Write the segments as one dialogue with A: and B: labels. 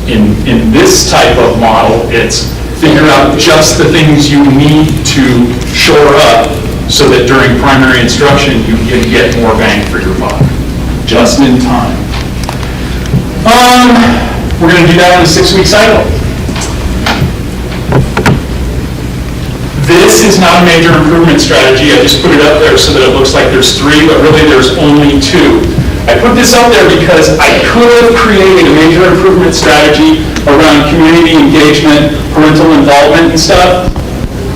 A: In this type of model, it's figure out just the things you need to shore up so that during primary instruction you can get more bang for your buck, just in time. We're going to do that in a 6-week cycle. This is not a major improvement strategy. I just put it up there so that it looks like there's 3, but really there's only 2. I put this up there because I could have created a major improvement strategy around community engagement, parental involvement and stuff,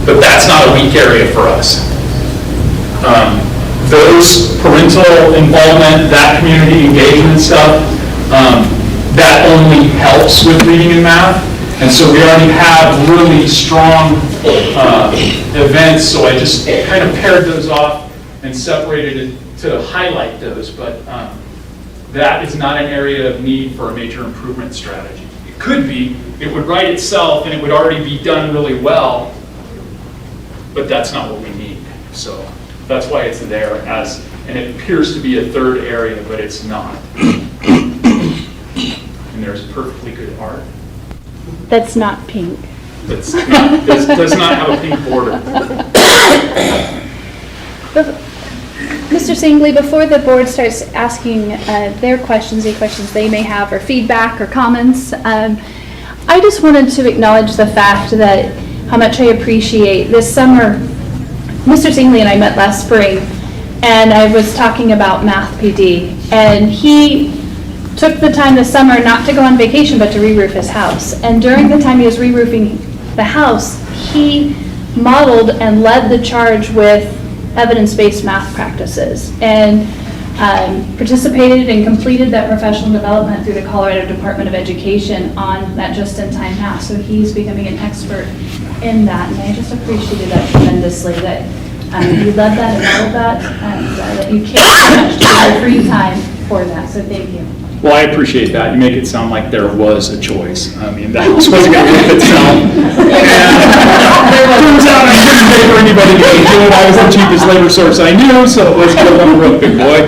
A: but that's not a weak area for us. Those parental involvement, that community engagement stuff, that only helps with reading and math. And so we already have really strong events, so I just kind of paired those off and separated it to highlight those, but that is not an area of need for a major improvement strategy. It could be, it would write itself and it would already be done really well, but that's not what we need. So that's why it's there as, and it appears to be a 3rd area, but it's not. And there's perfectly good art.
B: That's not pink.
A: Does not have a pink border.
B: Mr. Singley, before the board starts asking their questions, any questions they may have, or feedback or comments, I just wanted to acknowledge the fact that how much I appreciate this summer. Mr. Singley and I met last spring, and I was talking about Math PD, and he took the time this summer not to go on vacation but to re-roof his house. And during the time he was re-roofing the house, he modeled and led the charge with evidence-based math practices and participated and completed that professional development through the Colorado Department of Education on that just-in-time math. So he's becoming an expert in that, and I just appreciated that tremendously, that you led that and modeled that, and that you cared so much to your free time for that, so thank you.
A: Well, I appreciate that. You make it sound like there was a choice. I mean, that was wasn't going to be itself. Turns out I couldn't pay for anybody to do it. I was the cheapest labor source I knew, so let's go on the road, big boy.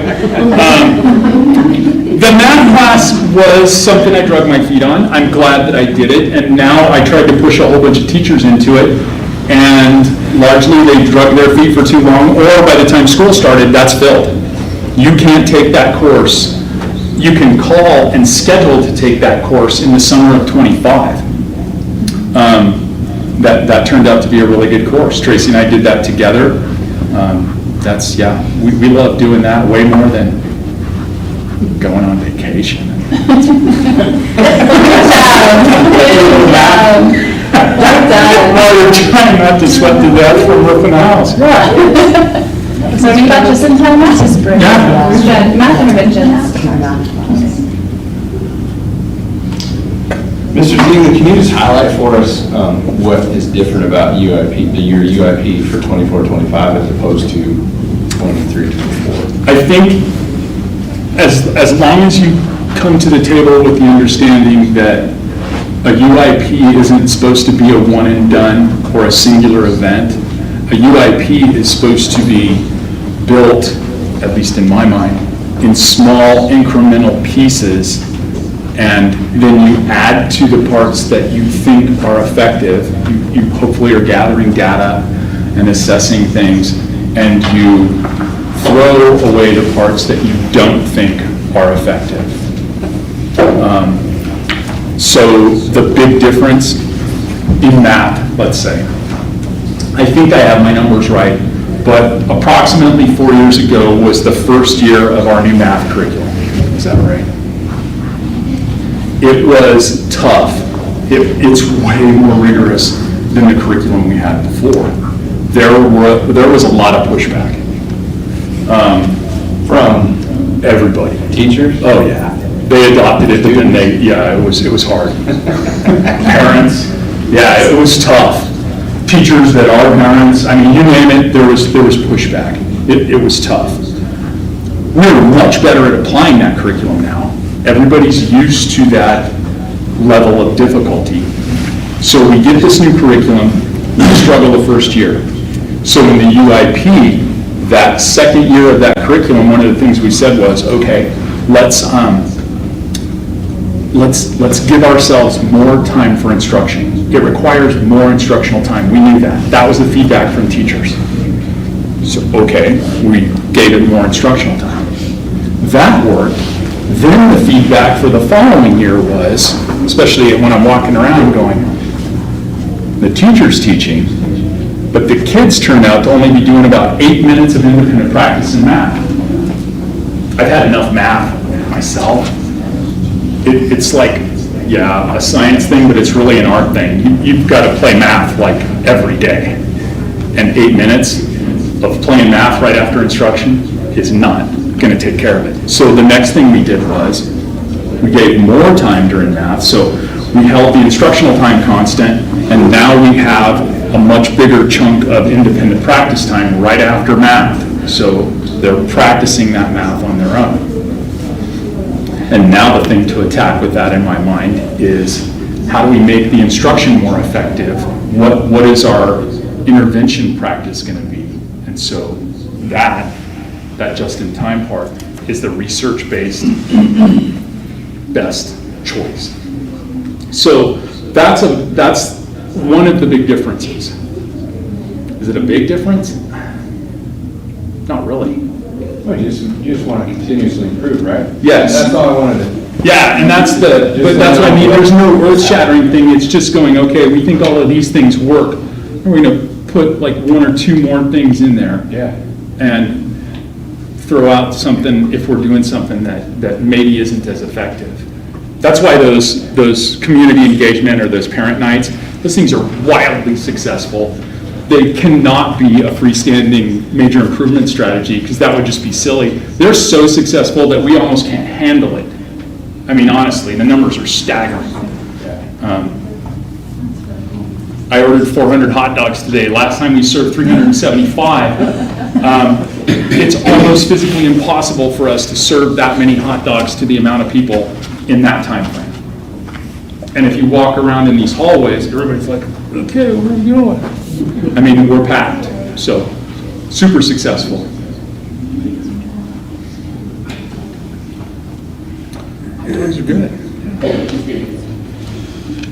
A: The math class was something I drug my feet on. I'm glad that I did it, and now I tried to push a whole bunch of teachers into it, and largely they drug their feet for too long, or by the time school started, that's filled. You can't take that course. You can call and schedule to take that course in the summer of 25. That turned out to be a really good course. Tracy and I did that together. We love doing that way more than going on vacation. You're trying not to sweat to death from roofing a house.
B: So you got just in time math this spring.
A: Yeah.
B: Math interventions.
C: Mr. Singley, can you just highlight for us what is different about your UIP for 24-25 as opposed to 23-24?
A: I think as long as you come to the table with the understanding that a UIP isn't supposed to be a one and done or a singular event, a UIP is supposed to be built, at least in my mind, in small incremental pieces, and then you add to the parts that you think are effective. You hopefully are gathering data and assessing things, and you throw away the parts that you don't think are effective. So the big difference in math, let's say, I think I have my numbers right, but approximately 4 years ago was the first year of our new math curriculum. Is that right? It was tough. It's way more rigorous than the curriculum we had before. There was a lot of pushback from everybody.
C: Teachers?
A: Oh yeah, they adopted it, but then it was hard. Parents, yeah, it was tough. Teachers that are parents, I mean, you name it, there was pushback. It was tough. We're much better at applying that curriculum now. Everybody's used to that level of difficulty. So we get this new curriculum, we struggle the first year. So in the UIP, that second year of that curriculum, one of the things we said was, okay, let's let's give ourselves more time for instruction. It requires more instructional time. We knew that. That was the feedback from teachers. So, okay, we gave it more instructional time. That worked. Then the feedback for the following year was, especially when I'm walking around going, the teacher's teaching, but the kids turned out to only be doing about 8 minutes of independent practice in math. I've had enough math myself. It's like, yeah, a science thing, but it's really an art thing. You've got to play math like every day. And 8 minutes of playing math right after instruction is not going to take care of it. So the next thing we did was we gave more time during math. So we held the instructional time constant, and now we have a much bigger chunk of independent practice time right after math. So they're practicing that math on their own. And now the thing to attack with that in my mind is how do we make the instruction more effective? What is our intervention practice going to be? And so that just-in-time part is the research-based best choice. So that's one of the big differences. Is it a big difference? Not really.
C: Well, you just want to continuously improve, right?
A: Yes.
C: That's all I wanted to.
A: Yeah, and that's what I mean. There's no earth-shattering thing. It's just going, okay, we think all of these things work. We're going to put like 1 or 2 more things in there.
C: Yeah.
A: And throw out something if we're doing something that maybe isn't as effective. That's why those community engagement or those parent nights, those things are wildly successful. They cannot be a freestanding major improvement strategy because that would just be silly. They're so successful that we almost can't handle it. I mean, honestly, the numbers are staggering. I ordered 400 hot dogs today. Last time we served 375. It's almost physically impossible for us to serve that many hot dogs to the amount of people in that time frame. And if you walk around in these hallways, everybody's like, okay, where are we going? I mean, we're packed, so super successful. Those are good.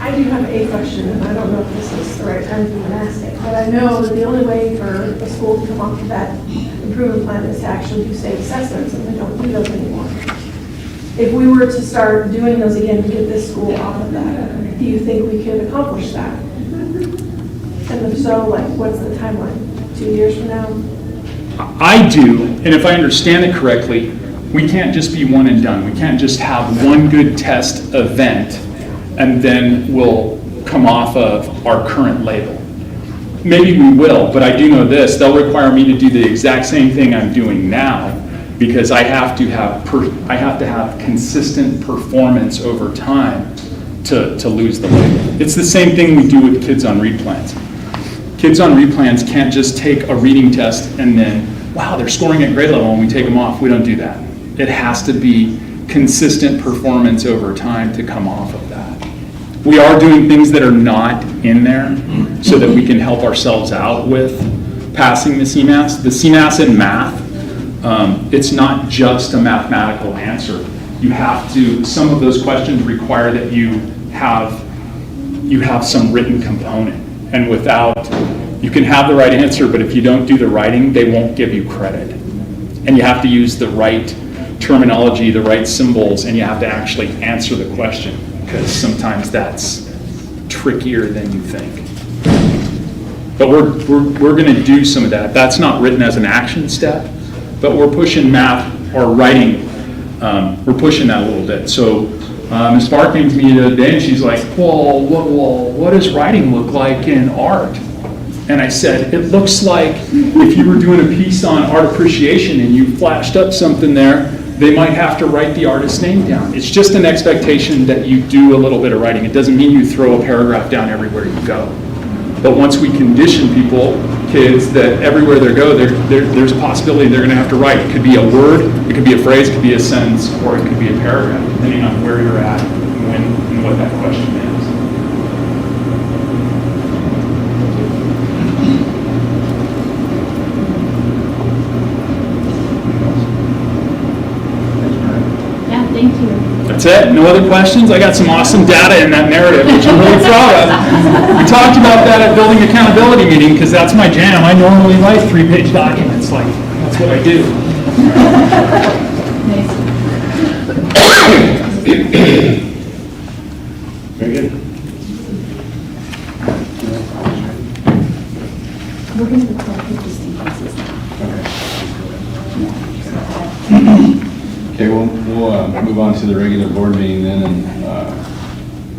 D: I do have a question, and I don't know if this is the right time to even ask it, but I know that the only way for the school to come off of that improvement plan is to actually do state assessments, and they don't do those anymore. If we were to start doing those again to get this school off of that, do you think we could accomplish that? And if so, like, what's the timeline? 2 years from now?
A: I do, and if I understand it correctly, we can't just be one and done. We can't just have one good test event and then we'll come off of our current label. Maybe we will, but I do know this, they'll require me to do the exact same thing I'm doing now because I have to have consistent performance over time to lose the label. It's the same thing we do with kids on read plans. Kids on read plans can't just take a reading test and then, wow, they're scoring at grade level and we take them off. We don't do that. It has to be consistent performance over time to come off of that. We are doing things that are not in there so that we can help ourselves out with passing the CMAS. The CMAS in math, it's not just a mathematical answer. You have to, some of those questions require that you have some written component. And without, you can have the right answer, but if you don't do the writing, they won't give you credit. And you have to use the right terminology, the right symbols, and you have to actually answer the question, because sometimes that's trickier than you think. But we're going to do some of that. That's not written as an action step, but we're pushing math or writing. We're pushing that a little bit. So Ms. Barr came to me the other day and she's like, well, what does writing look like in art? And I said, it looks like if you were doing a piece on art appreciation and you flashed up something there, they might have to write the artist's name down. It's just an expectation that you do a little bit of writing. It doesn't mean you throw a paragraph down everywhere you go. But once we condition people, kids, that everywhere they go, there's a possibility they're going to have to write. It could be a word, it could be a phrase, it could be a sentence, or it could be a paragraph, depending on where you're at and what that question is.
B: Yeah, thank you.
A: That's it? No other questions? I got some awesome data in that narrative, which I'm really proud of. We talked about that at Building Accountability Meeting, because that's my jam. I normally write 3-page documents, like, that's what I do.
C: Very good.
B: We're going to call it distinct pieces now.
C: Okay, we'll move on to the regular board meeting then, and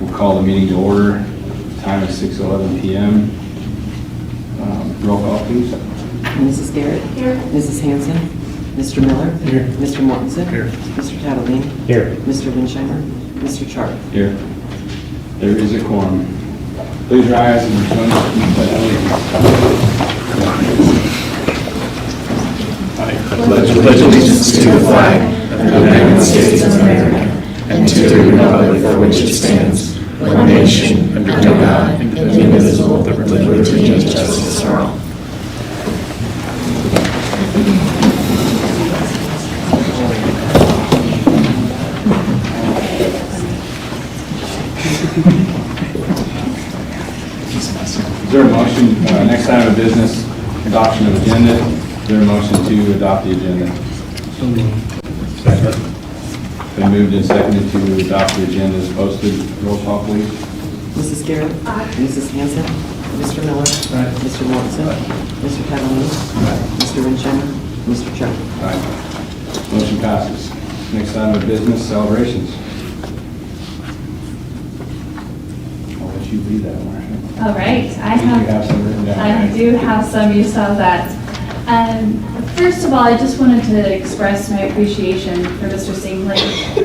C: we'll call the meeting to order. Time is 6:11 p.m. Roll call, please.
E: Mrs. Garrett.
D: Here.
E: Mrs. Hanson. Mr. Miller.
C: Here.
E: Mr. Mortensen.
C: Here.
E: Mr. Tattleman.
C: Here.
E: Mr. Winsheimer. Mr. Charter.
C: Here. There is a quorum. Please rise and join us in the pledge of allegiance.
F: Pledge allegiance to the flag of the United States of America and to the republic for which it stands, one nation, under God, indivisible, with liberty and justice for all.
C: Is there a motion, next item of business, adoption of agenda? Is there a motion to adopt the agenda? Second. Been moved and seconded to adopt the agenda as posted. Roll call, please.
E: Mrs. Garrett. Mrs. Hanson. Mr. Miller. Mr. Mortensen. Mr. Tattleman. Mr. Winsheimer. Mr. Charter.
C: Aye. Motion passes. Next item of business, celebrations. I'll let you lead that one.
G: All right,
C: You have some written down,
G: I
C: right?
G: do have some, you saw that. First of all, I just wanted to express my appreciation for Mr. Singley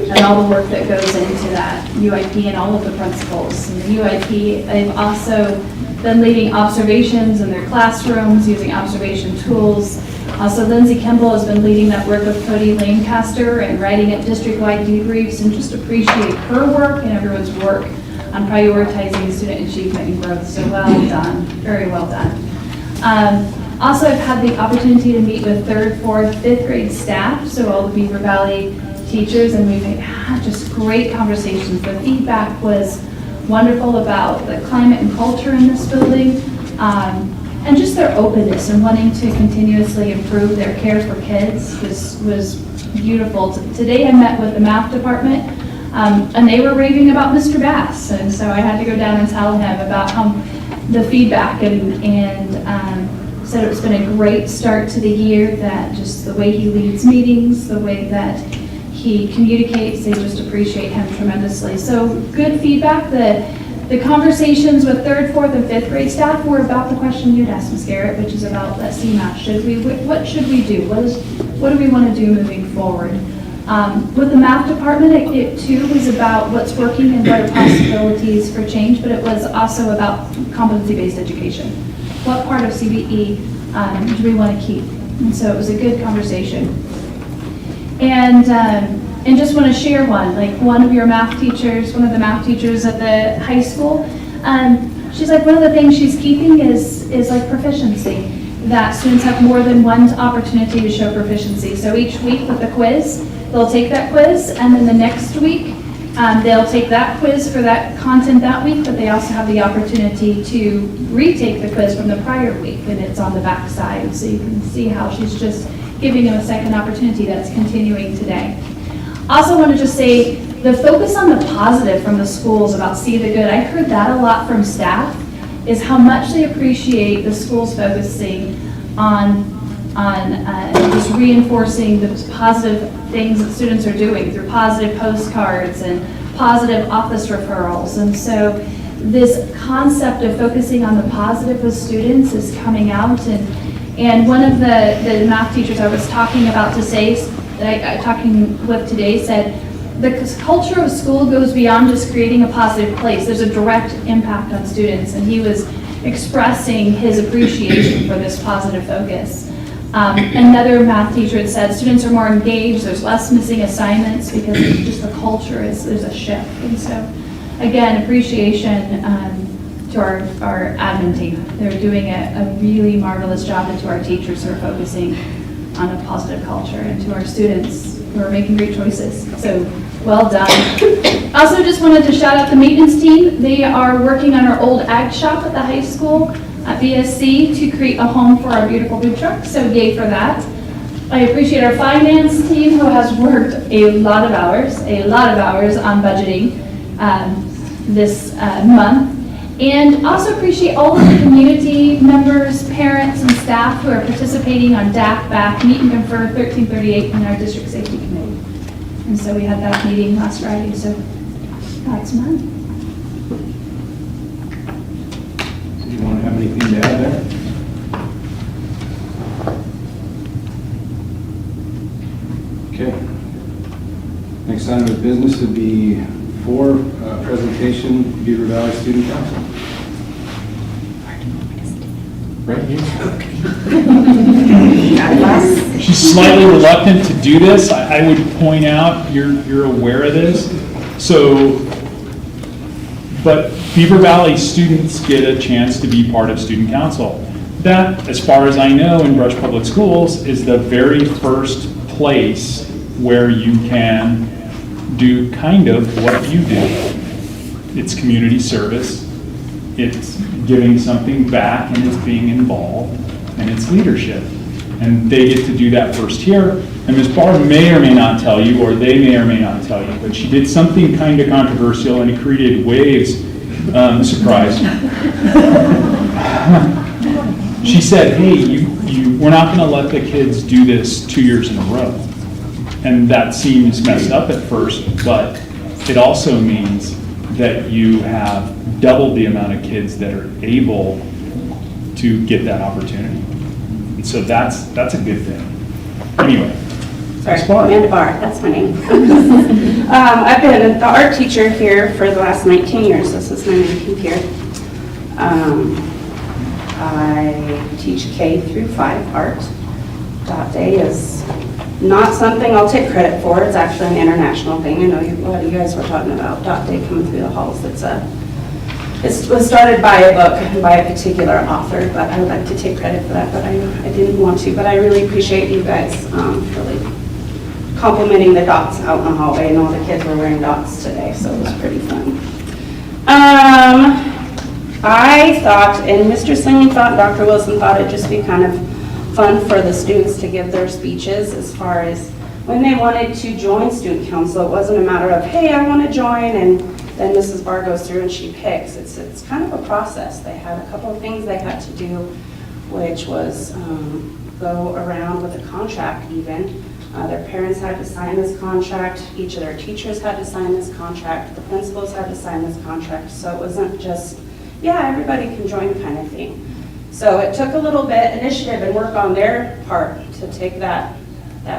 G: and all the work that goes into that UIP and all of the principals. And the UIP, they've also been leading observations in their classrooms, using observation tools. Also, Lindsay Kimball has been leading that work with Cody Lancaster and writing at district-wide debriefs, and just appreciate her work and everyone's work on prioritizing student achievement and growth. So well done, very well done. Also, I've had the opportunity to meet with 3rd, 4th, 5th grade staff, so all the Beaver Valley teachers, and we've had just great conversations. The feedback was wonderful about the climate and culture in this building, and just their openness and wanting to continuously improve their care for kids was beautiful. Today I met with the math department, and they were raving about Mr. Bass, and so I had to go down and tell him about the feedback, and said it's been a great start to the year, that just the way he leads meetings, the way that he communicates, they just appreciate him tremendously. So good feedback. The conversations with 3rd, 4th, and 5th grade staff were about the question you'd asked, Ms. Garrett, which is about that CMAS. What should we do? What do we want to do moving forward? With the math department, it too was about what's working and what are possibilities for change, but it was also about competency-based education. What part of CBE do we want to keep? And so it was a good conversation. And just want to share one, like one of the math teachers at the high school, she's like, one of the things she's keeping is like proficiency, that students have more than one opportunity to show proficiency. So each week with the quiz, they'll take that quiz, and then the next week, they'll take that quiz for that content that week, but they also have the opportunity to retake the quiz from the prior week, and it's on the back side. So you can see how she's just giving them a second opportunity that's continuing today. Also want to just say, the focus on the positive from the schools about see the good, I heard that a lot from staff, is how much they appreciate the schools focusing on just reinforcing the positive things that students are doing through positive postcards and positive office referrals. And so this concept of focusing on the positive with students is coming out. And one of the math teachers I was talking with today said, the culture of school goes beyond just creating a positive place. There's a direct impact on students, and he was expressing his appreciation for this positive focus. Another math teacher had said students are more engaged, there's less missing assignments because just the culture there's a shift. And so, again, appreciation to our admin team. They're doing a really marvelous job, and to our teachers who are focusing on a positive culture, and to our students who are making great choices. So Well done. Also, just wanted to shout out the maintenance team. They are working on our old ag shop at the high school at BSC to create a home for our beautiful food truck, so yay for that. I appreciate our finance team who has worked a lot of hours on budgeting this month. And also appreciate all of the community members, parents, and staff who are participating on DAC, BAC, Meet and Confer 1338 in our district safety committee. And so we had that meeting last Friday, so that's mine.
C: Do you want to have anything to add there? Okay. Next item of business would be 4, presentation, Beaver Valley Student Council. Right here.
A: She's slightly reluctant to do this. I would point out, you're aware of this. So, but Beaver Valley students get a chance to be part of student council. That, as far as I know, in Brush Public Schools, is the very first place where you can do kind of what you do. It's community service, it's giving something back, and it's being involved, and it's leadership. And they get to do that first here. And Ms. Barr may or may not tell you, or they may or may not tell you, but she did something kind of controversial, and it created waves. Surprise. She said, hey, we're not going to let the kids do this 2 years in a row. And that seems messed up at first, but it also means that you have doubled the amount of kids that are able to get that opportunity. And so that's a good thing. Anyway.
H: Sorry, Amanda Barr, that's my name. I've been the art teacher here for the last 19 years. This is my 19th year. I teach K through 5 art. Dot Day is not something I'll take credit for. It's actually an international thing. I know a lot of you guys were talking about Dot Day coming through the halls. It was started by a book and by a particular author, but I would like to take credit for that, but I didn't want to. But I really appreciate you guys really complimenting the dots out in the hallway, and all the kids were wearing dots today, so it was pretty fun. I thought, and Mr. Singh thought, Dr. Wilson thought it'd just be kind of fun for the students to give their speeches as far as when they wanted to join student council. It wasn't a matter of, hey, I want to join, and then Mrs. Barr goes through and she picks. It's kind of a process. They had a couple of things they had to do, which was go around with a contract even. Their parents had to sign this contract. Each of their teachers had to sign this contract. The principals had to sign this contract. So it wasn't just, yeah, everybody can join kind of thing. So it took a little bit initiative and work on their part to take that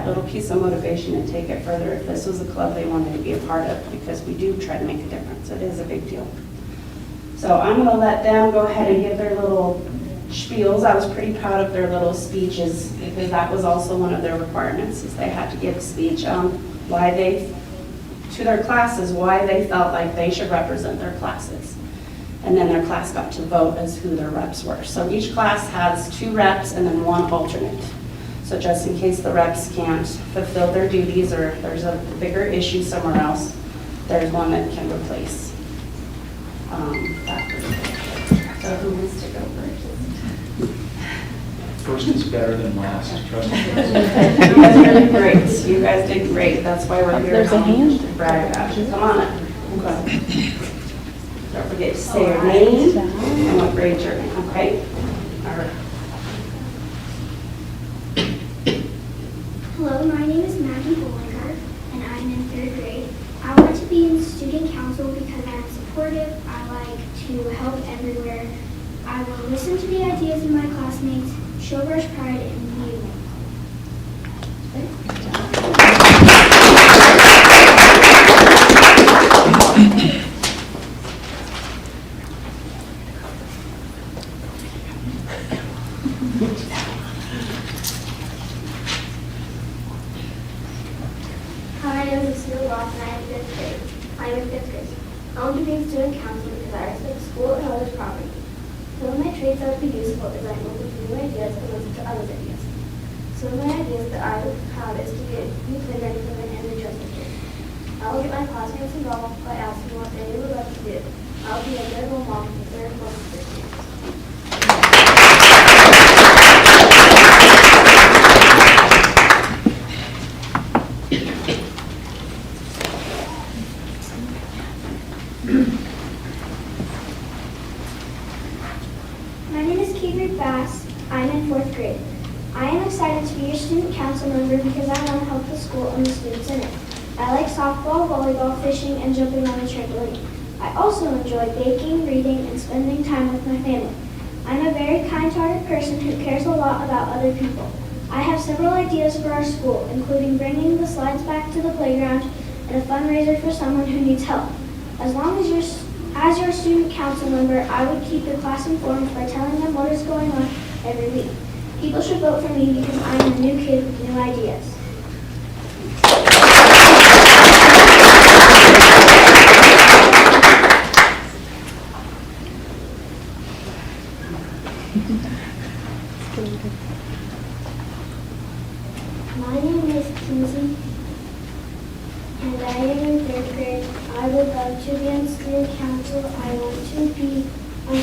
H: little piece of motivation and take it further if this was a club they wanted to be a part of, because we do try to make a difference. It is a big deal. So I'm going to let them go ahead and give their little spiels. I was pretty proud of their little speeches, because that was also one of their requirements, is they had to give a speech on why to their classes, why they felt like they should represent their classes. And then their class got to vote as who their reps were. So each class has 2 reps and then 1 alternate. So just in case the reps can't fulfill their duties or there's a bigger issue somewhere else, there's one that can replace that person. So who wants to go first?
A: First is better than last, trust me.
H: You guys are really great. You guys did great. That's why we're here.
B: There's a hand.
H: To brag about you. Come on up. Okay. Don't forget to say your name and what grade you're in, okay? All right.
I: Hello, my name is Maggie Bollinger, and I'm in 3rd grade. I want to be in student council because I'm supportive, I like to help everywhere. I will listen to the ideas of my classmates, show Rush pride, and be a winner. Hi, I'm Lucinda Ross, and I am in 5th grade. I am in 5th grade. I want to be in student council because I respect school and others' property. Some of my traits that would be useful is I'm open to new ideas and listen to others' ideas. Some of my ideas that I would have is to be a new playground equipment and a trust district. I will get my classmates involved by asking what they would like to do. I will be a good role model for third and fourth graders. My name is Keegan Bass. I'm in fourth grade. I am excited to be your student council member because I want to help the school and the students in it. I like softball, volleyball, fishing, and jumping on the trampoline. I also enjoy baking, reading, and spending time with my family. I'm a very kind-hearted person who cares a lot about other people. I have several ideas for our school, including bringing the slides back to the playground and a fundraiser for someone who needs help. As your student council member, I would keep the class informed by telling them what is going on every week. People should vote for me because I am a new kid with new ideas. My name is Kinsey, and I am in third grade. I would love to be on student council. I want to be on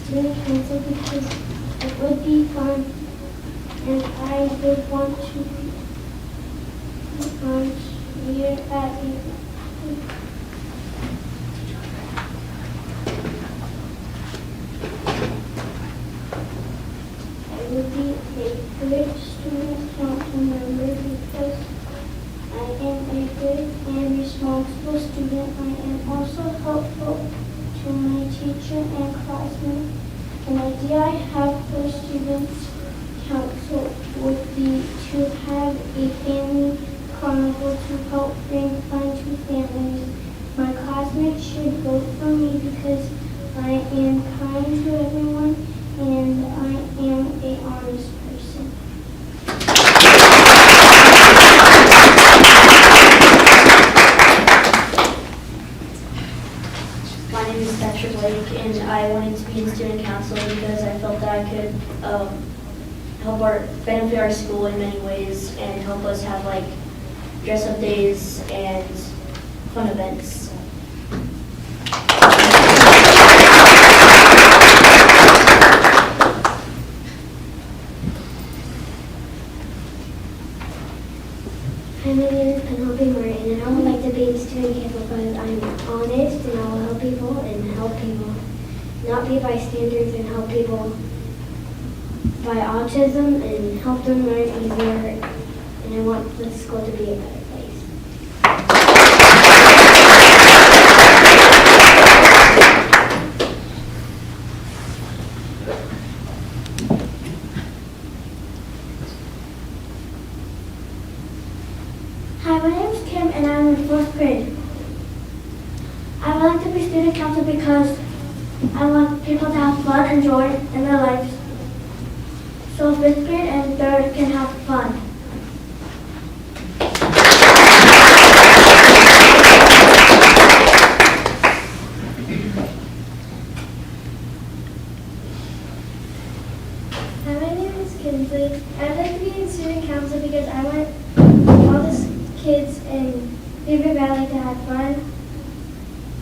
I: student council because it would be fun, and I would want to be on here at I would be a good student council member because I am a good and responsible student. I am also helpful to my teacher and classmates. An idea I have for student council would be to have a family carnival to help bring fun to families. My classmates should vote for me because I am kind to everyone and I am an honest person. My name is Thatcher Blake, and I wanted to be in student council because I felt that I could benefit our school in many ways and help us have like dress-up days and fun events. Hi, my name is Penelope Martin, and I would like to be in student council because I'm honest and I will help people and help people, not be bystanders and help people by autism and help them learn easier, and I want the school to be a better place. Hi, my name is Kim and I'm in fourth grade. I would like to be student council because I want people to have fun and joy in their lives. So fifth grade and third can have fun. Hi, my name is Kinsley. I'd like to be in student council because I want all the kids in Beaver Valley to have fun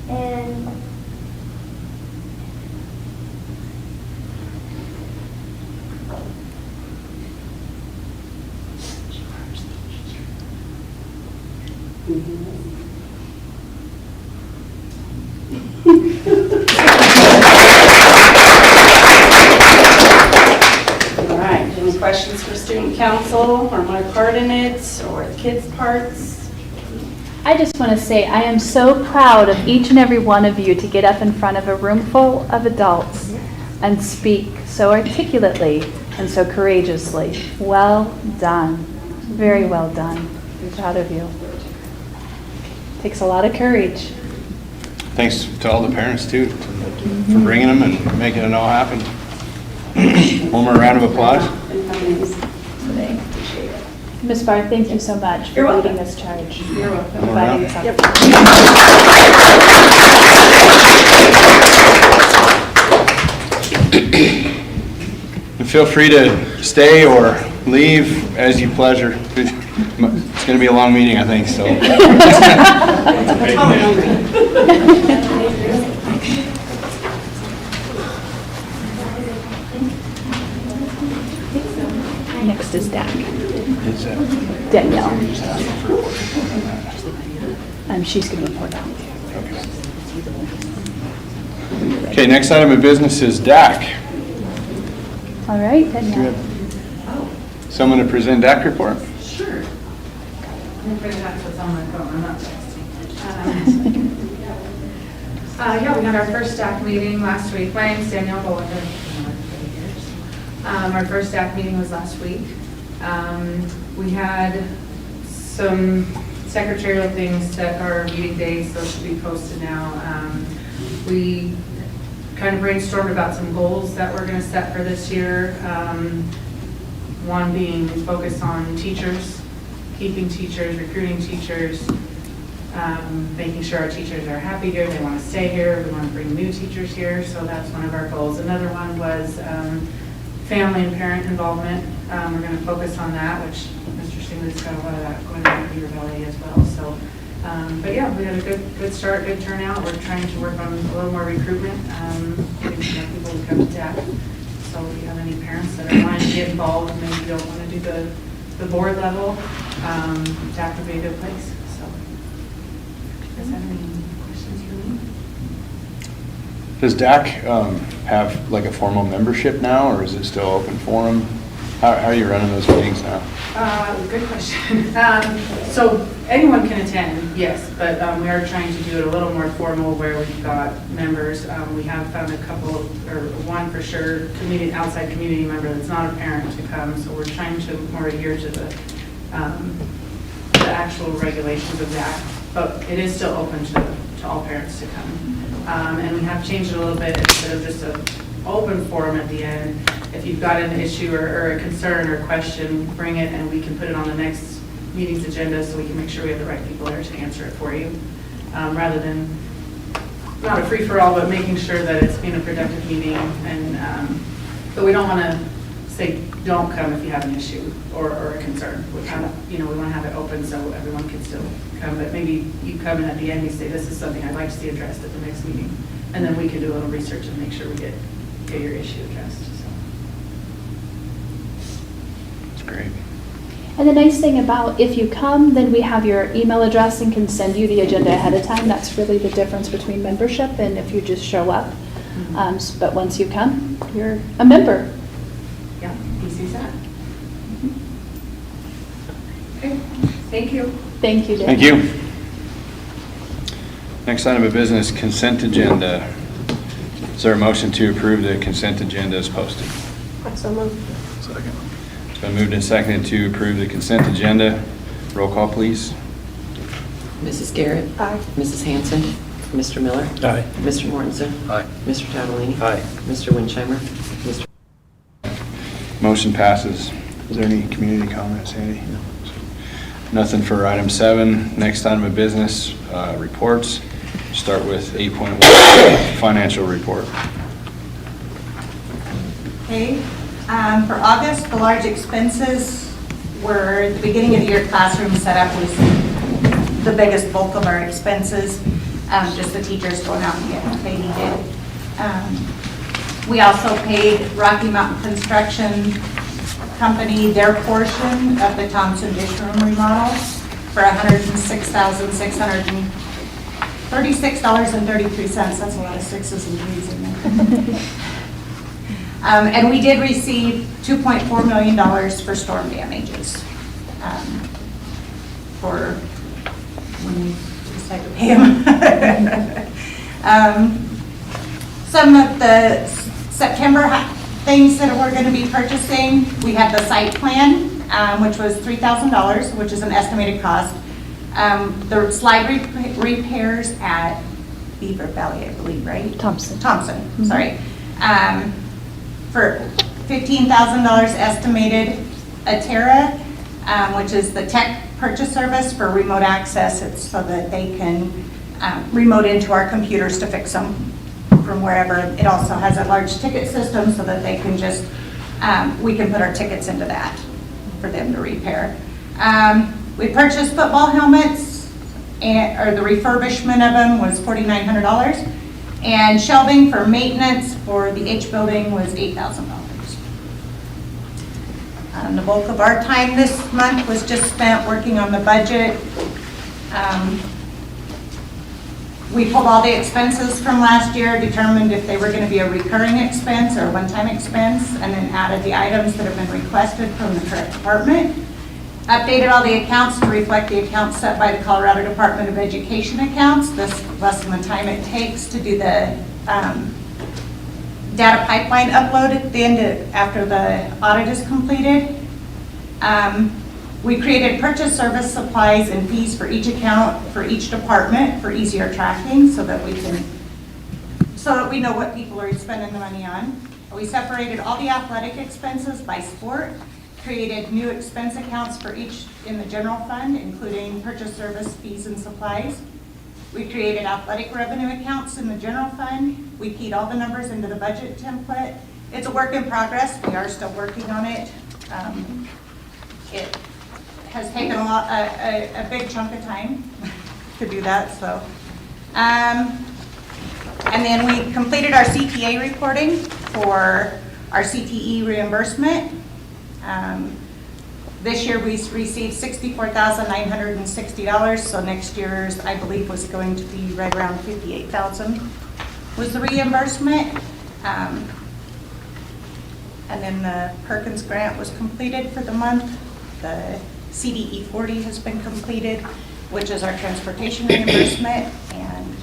I: and
H: All right, any questions for student council or my part in it or the kids' parts?
B: I just want to say I am so proud of each and every one of you to get up in front of a room full of adults and speak so articulately and so courageously. Well done. Very well done. I'm proud of you. Takes a lot of courage.
C: Thanks to all the parents too for bringing them and making it all happen. One more round of applause.
B: Today. Ms. Barr, thank you so much for leading this charge.
H: You're welcome.
B: Providing this opportunity.
C: The feel free to stay or leave as you pleasure. It's going to be a long meeting, I think, so.
B: Next is Dak. Danielle. She's going to report out.
C: Okay, next item of business is DAC.
B: All right, Danielle.
C: Someone to present DAC report?
J: Sure. Let me bring it up so it's on my phone, I'm not texting. Yeah, we had our first staff meeting last week. My name's Danielle Bollinger. Our first staff meeting was last week. We had some secretarial things set our meeting days, those should be posted now. We kind of brainstormed about some goals that we're going to set for this year. One being focused on teachers, keeping teachers, recruiting teachers, making sure our teachers are happy here, they want to stay here, we want to bring new teachers here, so that's one of our goals. Another one was family and parent involvement. We're going to focus on that, which Mr. Stingley's got a lot of that going on in Beaver Valley as well. So, but yeah, we had a good start, good turnout. We're trying to work on a little more recruitment, getting some more people to come to DAC. So if you have any parents that are wanting to get involved and maybe don't want to do the board level, DAC would be a good place. So, you guys have any questions for me?
C: Does DAC have like a formal membership now, or is it still open forum? How are you running those meetings now?
J: Good question. So anyone can attend, yes, but we are trying to do it a little more formal where we've got members. We have found a couple, or one for sure, outside community member that's not a parent to come. So we're trying to more adhere to the actual regulations of that. But it is still open to all parents to come. And we have changed it a little bit instead of just an open forum at the end. If you've got an issue or a concern or question, bring it and we can put it on the next meeting's agenda so we can make sure we have the right people there to answer it for you. Rather than, not a free-for-all, but making sure that it's been a productive meeting. And but we don't want to say don't come if you have an issue or a concern. We kind of, we want to have it open so everyone can still come. But maybe you come in at the end, you say, this is something I'd like to see addressed at the next meeting. And then we can do a little research and make sure we get your issue addressed.
C: That's great.
B: And the nice thing about if you come, then we have your email address and can send you the agenda ahead of time. That's really the difference between membership and if you just show up. But once you come, you're a member.
J: Yeah, he sees that. Okay, thank you.
B: Thank you, Dan.
C: Thank you. Next item of business, consent agenda. Is there a motion to approve the consent agenda as posted?
D: So moved.
C: Second. It's been moved and seconded to approve the consent agenda. Roll call, please.
E: Mrs. Garrett.
D: Aye.
E: Mrs. Hanson. Mr. Miller.
F: Aye.
E: Mr. Mortensen.
F: Aye.
E: Mr. Catalini.
F: Aye.
E: Mr. Wincheimer. Mr.
C: Motion passes. Is there any community comments, Andy? No. Nothing for item 7. Next item of business, reports. Start with 8.1, financial report.
K: Okay, for August, the large expenses were the beginning of the year classroom setup was the biggest bulk of our expenses, just the teachers going out and getting what they needed. We also paid Rocky Mountain Construction Company their portion of the Thompson dish room remodel for $136,33. That's a lot of sixes and threes in there. And we did receive $2.4 million for storm damages for when we decide to pay them. Some of the September things that we're going to be purchasing, we have the site plan, which was $3,000, which is an estimated cost. The slide repairs at Beaver Valley, I believe, right?
B: Thompson.
K: Thompson, sorry. For $15,000 estimated. Atera, which is the tech purchase service for remote access. It's so that they can remote into our computers to fix them from wherever. It also has a large ticket system so that they can just we can put our tickets into that for them to repair. We purchased football helmets, or the refurbishment of them was $4,900. And shelving for maintenance for the H building was $8,000. The bulk of our time this month was just spent working on the budget. We pulled all the expenses from last year, determined if they were going to be a recurring expense or a one-time expense, and then added the items that have been requested from the correct department. Updated all the accounts to reflect the accounts set by the Colorado Department of Education accounts. This less than the time it takes to do the data pipeline upload at the end after the audit is completed. We created purchase service supplies and fees for each account, for each department, for easier tracking, so that we know what people are spending the money on. We separated all the athletic expenses by sport, created new expense accounts for each in the general fund, including purchase service fees and supplies. We created athletic revenue accounts in the general fund. We keyed all the numbers into the budget template. It's a work in progress. We are still working on it. It has taken a big chunk of time to do that. So, and then we completed our CTA reporting for our CTE reimbursement. This year we received $64,960, so next year's, I believe, was going to be right around $58,000 was the reimbursement. And then the Perkins grant was completed for the month. The CDE 40 has been completed, which is our transportation reimbursement, and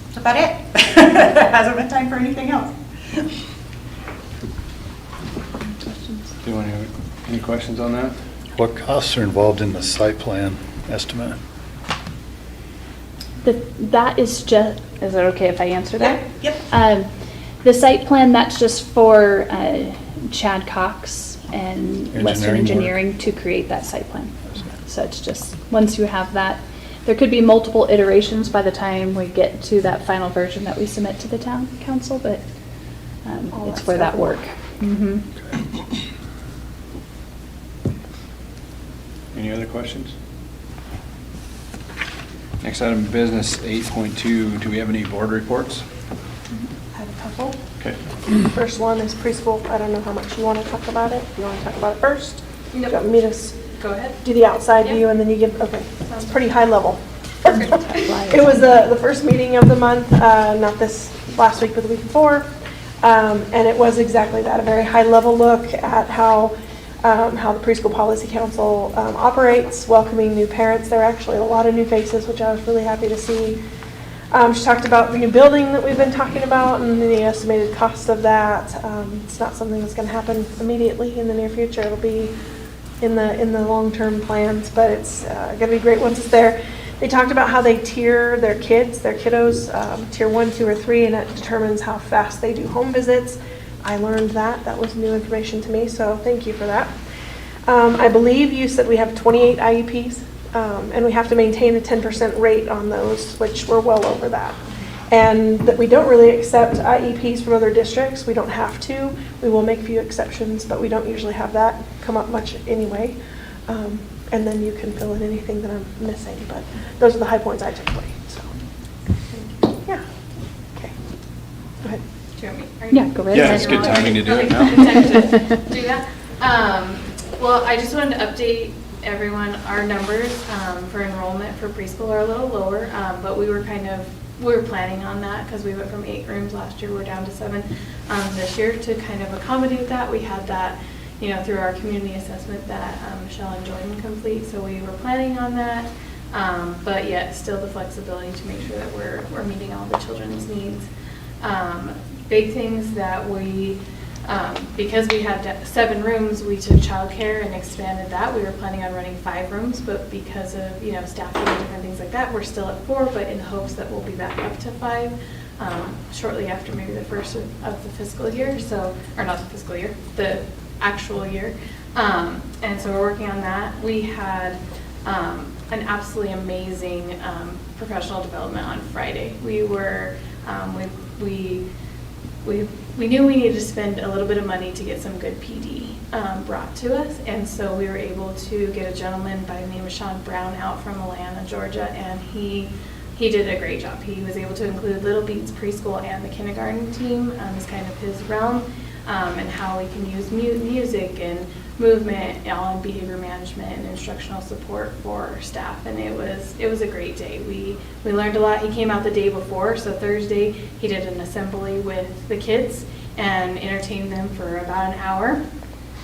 K: that's about it. Hasn't been time for anything else.
C: Do you want to have any questions on that?
F: What costs are involved in the site plan estimate?
B: That is just, is it okay if I answer that?
K: Yep.
B: The site plan, that's just for Chad Cox and Western Engineering to create that site plan. So it's just, once you have that, there could be multiple iterations by the time we get to that final version that we submit to the town council, but it's for that work. Mm-hmm.
C: Any other questions? Next item of business, 8.2, do we have any board reports?
D: I have a couple.
C: Okay.
D: The first one is preschool. I don't know how much you want to talk about it. You want to talk about it first?
J: Nope.
D: Do you want me to
J: Go ahead.
D: do the outside
J: Yeah.
D: view and then you give, okay. It's pretty high level.
J: Perfect.
D: It was the first meeting of the month, not this last week, but the week before. And it was exactly that, a very high level look at how the Preschool Policy Council operates, welcoming new parents. There were actually a lot of new faces, which I was really happy to see. She talked about the new building that we've been talking about and the estimated cost of that. It's not something that's going to happen immediately in the near future. It'll be in the long-term plans, but it's going to be great once it's there. They talked about how they tier their kiddos, tier 1, 2, or 3, and it determines how fast they do home visits. I learned that. That was new information to me, so thank you for that. I believe you said we have 28 IEPs, and we have to maintain a 10% rate on those, which we're well over that. And that we don't really accept IEPs from other districts. We don't have to. We will make a few exceptions, but we don't usually have that come up much anyway. And then you can fill in anything that I'm missing, but those are the high points I took away, so. Yeah, okay, go ahead.
J: Do you want me?
B: Yeah, go right
C: Yeah,
B: ahead.
C: it's good timing to do it now.
J: Time to do that. Well, I just wanted to update everyone, our numbers for enrollment for preschool are a little lower, but we were planning on that because we went from 8 rooms last year, we're down to 7 this year to kind of accommodate that. We had that, through our community assessment that Michelle and Jordan complete, so we were planning on that, but yet still the flexibility to make sure that we're meeting all the children's needs. Big things that we, because we had 7 rooms, we took childcare and expanded that. We were planning on running 5 rooms, but because of, staffing and different things like that, we're still at 4, but in hopes that we'll be back up to 5 shortly after maybe the first of the fiscal year, or not the fiscal year, the actual year. And so we're working on that. We had an absolutely amazing professional development on Friday. We were, we
D: we knew we needed to spend a little bit of money to get some good PD brought to us, and so we were able to get a gentleman by the name of Sean Brown out from Atlanta, Georgia, and he did a great job. He was able to include Little Beats preschool and the kindergarten team as kind of his realm, and how we can use music and movement on behavior management and instructional support for staff, and it was a great day. We learned a lot. He came out the day before, so Thursday he did an assembly with the kids and entertained them for about an hour,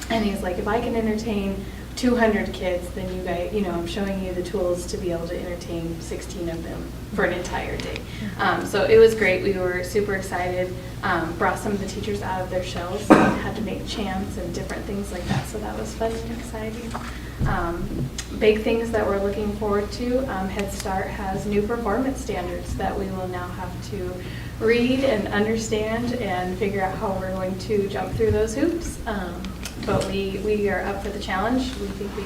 D: and he's like, if I can entertain 200 kids, then you guys, I'm showing you the tools to be able to entertain 16 of them for an entire day. So it was great. We were super excited. Brought some of the teachers out of their shells, had to make chants and different things like that. So that was fun and exciting. Big things that we're looking forward to. Head Start has new performance standards that we will now have to read and understand and figure out how we're going to jump through those hoops. But we are up for the challenge. We think we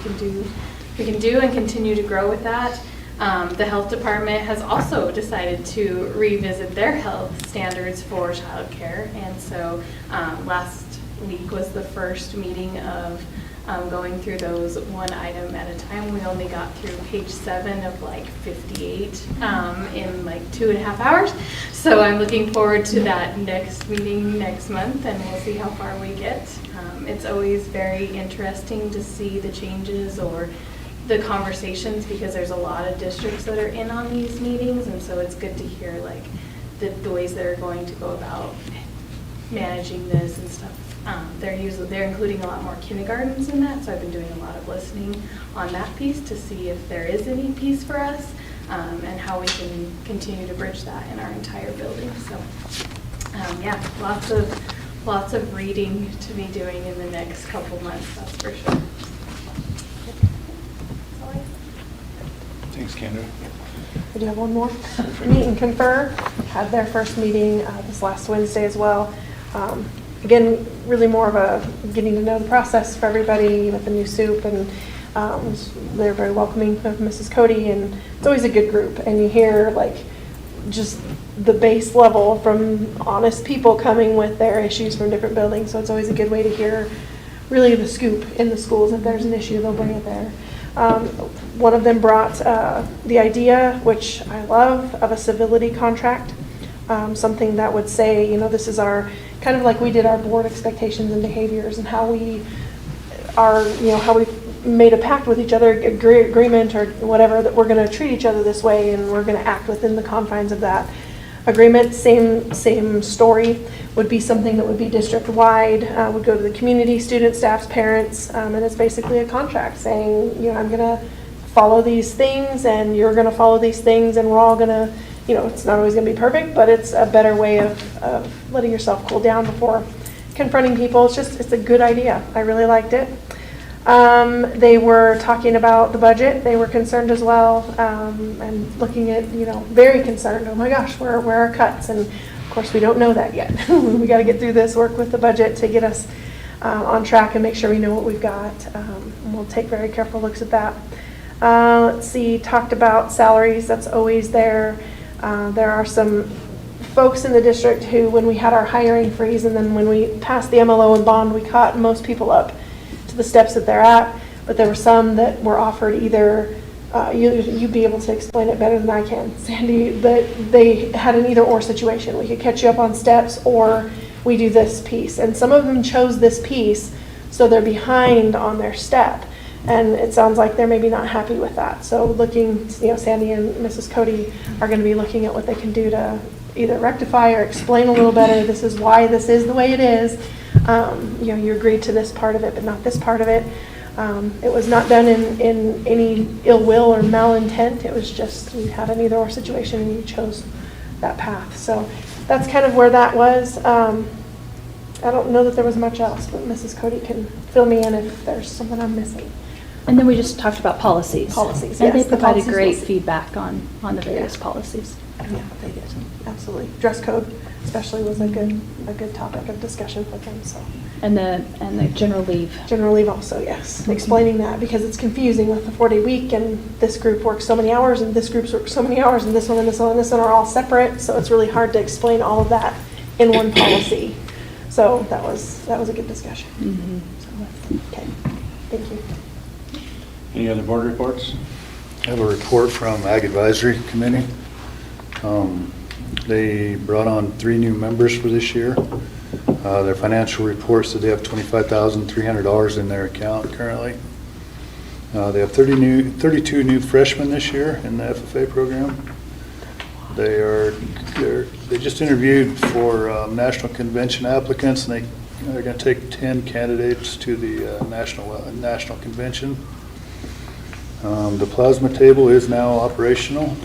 D: can do and continue to grow with that. The health department has also decided to revisit their health standards for childcare, and so last week was the first meeting of going through those one item at a time. We only got through page 7 of like 58 in like 2.5 hours. So I'm looking forward to that next meeting next month, and we'll see how far we get. It's always very interesting to see the changes or the conversations, because there's a lot of districts that are in on these meetings, and so it's good to hear like the ways they're going to go about managing this and stuff. They're including a lot more kindergartens in that, so I've been doing a lot of listening on that piece to see if there is any piece for us, and how we can continue to bridge that in our entire building. So yeah, lots of reading to be doing in the next couple months, that's for sure.
C: Thanks, Kendra.
D: I do have one more. Meet and Confer had their first meeting this last Wednesday as well. Again, really more of a getting to know the process for everybody with the new soup, and they're very welcoming of Mrs. Cody, and it's always a good group. And you hear like just the base level from honest people coming with their issues from different buildings. So it's always a good way to hear really the scoop in the schools. If there's an issue, they'll bring it there. One of them brought the idea, which I love, of a civility contract. Something that would say, this is our, kind of like we did our board expectations and behaviors, and how we are, how we made a pact with each other, agreement or whatever, that we're going to treat each other this way, and we're going to act within the confines of that agreement. Same story would be something that would be district-wide, would go to the community, students, staffs, parents, and it's basically a contract saying, I'm going to follow these things, and you're going to follow these things, and we're all going to, it's not always going to be perfect, but it's a better way of letting yourself cool down before confronting people. It's a good idea. I really liked it. They were talking about the budget. They were concerned as well, and looking at, very concerned. Oh my gosh, where are our cuts? And of course, we don't know that yet. We got to get through this, work with the budget to get us on track and make sure we know what we've got. We'll take very careful looks at that. Let's see, talked about salaries. That's always there. There are some folks in the district who, when we had our hiring freeze and then when we passed the MLO and bond, we caught most people up to the steps that they're at, but there were some that were offered either, you'd be able to explain it better than I can, Sandy, that they had an either or situation. We could catch you up on steps, or we do this piece. And some of them chose this piece, so they're behind on their step. And it sounds like they're maybe not happy with that. So looking, Sandy and Mrs. Cody are going to be looking at what they can do to either rectify or explain a little better. This is why this is the way it is. You agreed to this part of it, but not this part of it. It was not done in any ill will or malintent. It was just you had an either or situation and you chose that path. So that's kind of where that was. I don't know that there was much else, but Mrs. Cody can fill me in if there's something I'm missing.
B: And then we just talked about policies.
D: Policies,
B: And
D: yes,
B: they
D: the
B: provided
D: policies
B: great
D: was-
B: feedback on the various policies.
D: Yeah, they did. Absolutely. Dress code especially was a good topic of discussion with them. So.
B: And the general leave.
D: General leave also, yes. Explaining that, because it's confusing with the 4-day week, and this group works so many hours, and this group works so many hours, and this one and this one and this one are all separate. So it's really hard to explain all of that in one policy. So that was a good discussion. So, okay, thank you.
C: Any other board reports?
L: I have a report from Ag Advisory Committee. They brought on 3 new members for this year. Their financial report said they have $25,300 in their account currently. They have 32 new freshmen this year in the FFA program. They just interviewed for national convention applicants, and they're going to take 10 candidates to the national convention. The plasma table is now operational.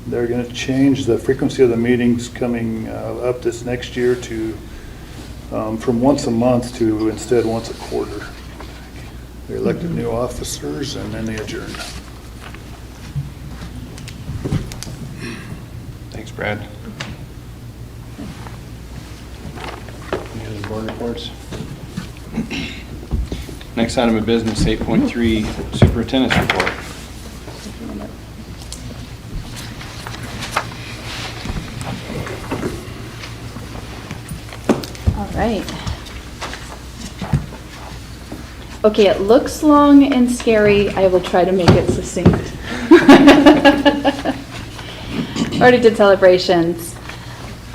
L: They're going to change the frequency of the meetings coming up this next year to from once a month to instead once a quarter. They elected new officers and then they adjourned.
C: Thanks, Brad. Any other board reports? Next item of business, 8.3, Superintendent's Report.
B: All right. Okay, it looks long and scary. I will try to make it succinct. Already did celebrations.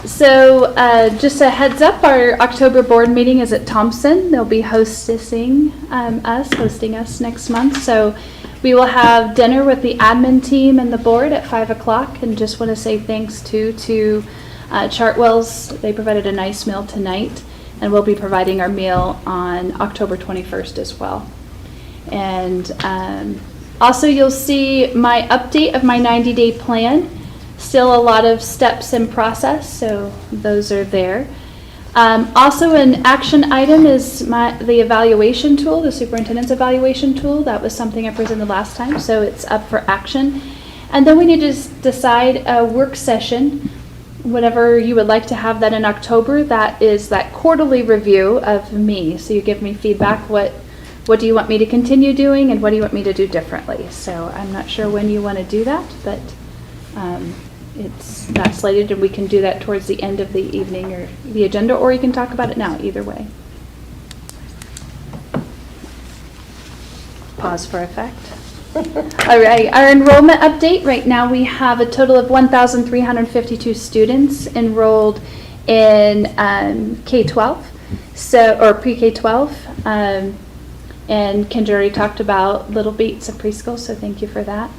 B: So just a heads up, our October board meeting is at Thompson. They'll be hosting us next month. So we will have dinner with the admin team and the board at 5 o'clock. And just want to say thanks to Chartwell's. They provided a nice meal tonight. And we'll be providing our meal on October 21st as well. And also you'll see my update of my 90-day plan. Still a lot of steps in process, so those are there. Also an action item is the evaluation tool, the superintendent's evaluation tool. That was something I presented last time, so it's up for action. And then we need to decide a work session, whatever you would like to have that in October. That is that quarterly review of me. So you give me feedback, what do you want me to continue doing and what do you want me to do differently? So I'm not sure when you want to do that, but it's not slated, and we can do that towards the end of the evening or the agenda, or you can talk about it now, either way. Pause for effect. All right, our enrollment update. Right now we have a total of 1,352 students enrolled in K-12, or pre-K-12. And Kendra already talked about Little Beats of preschool, so thank you for that.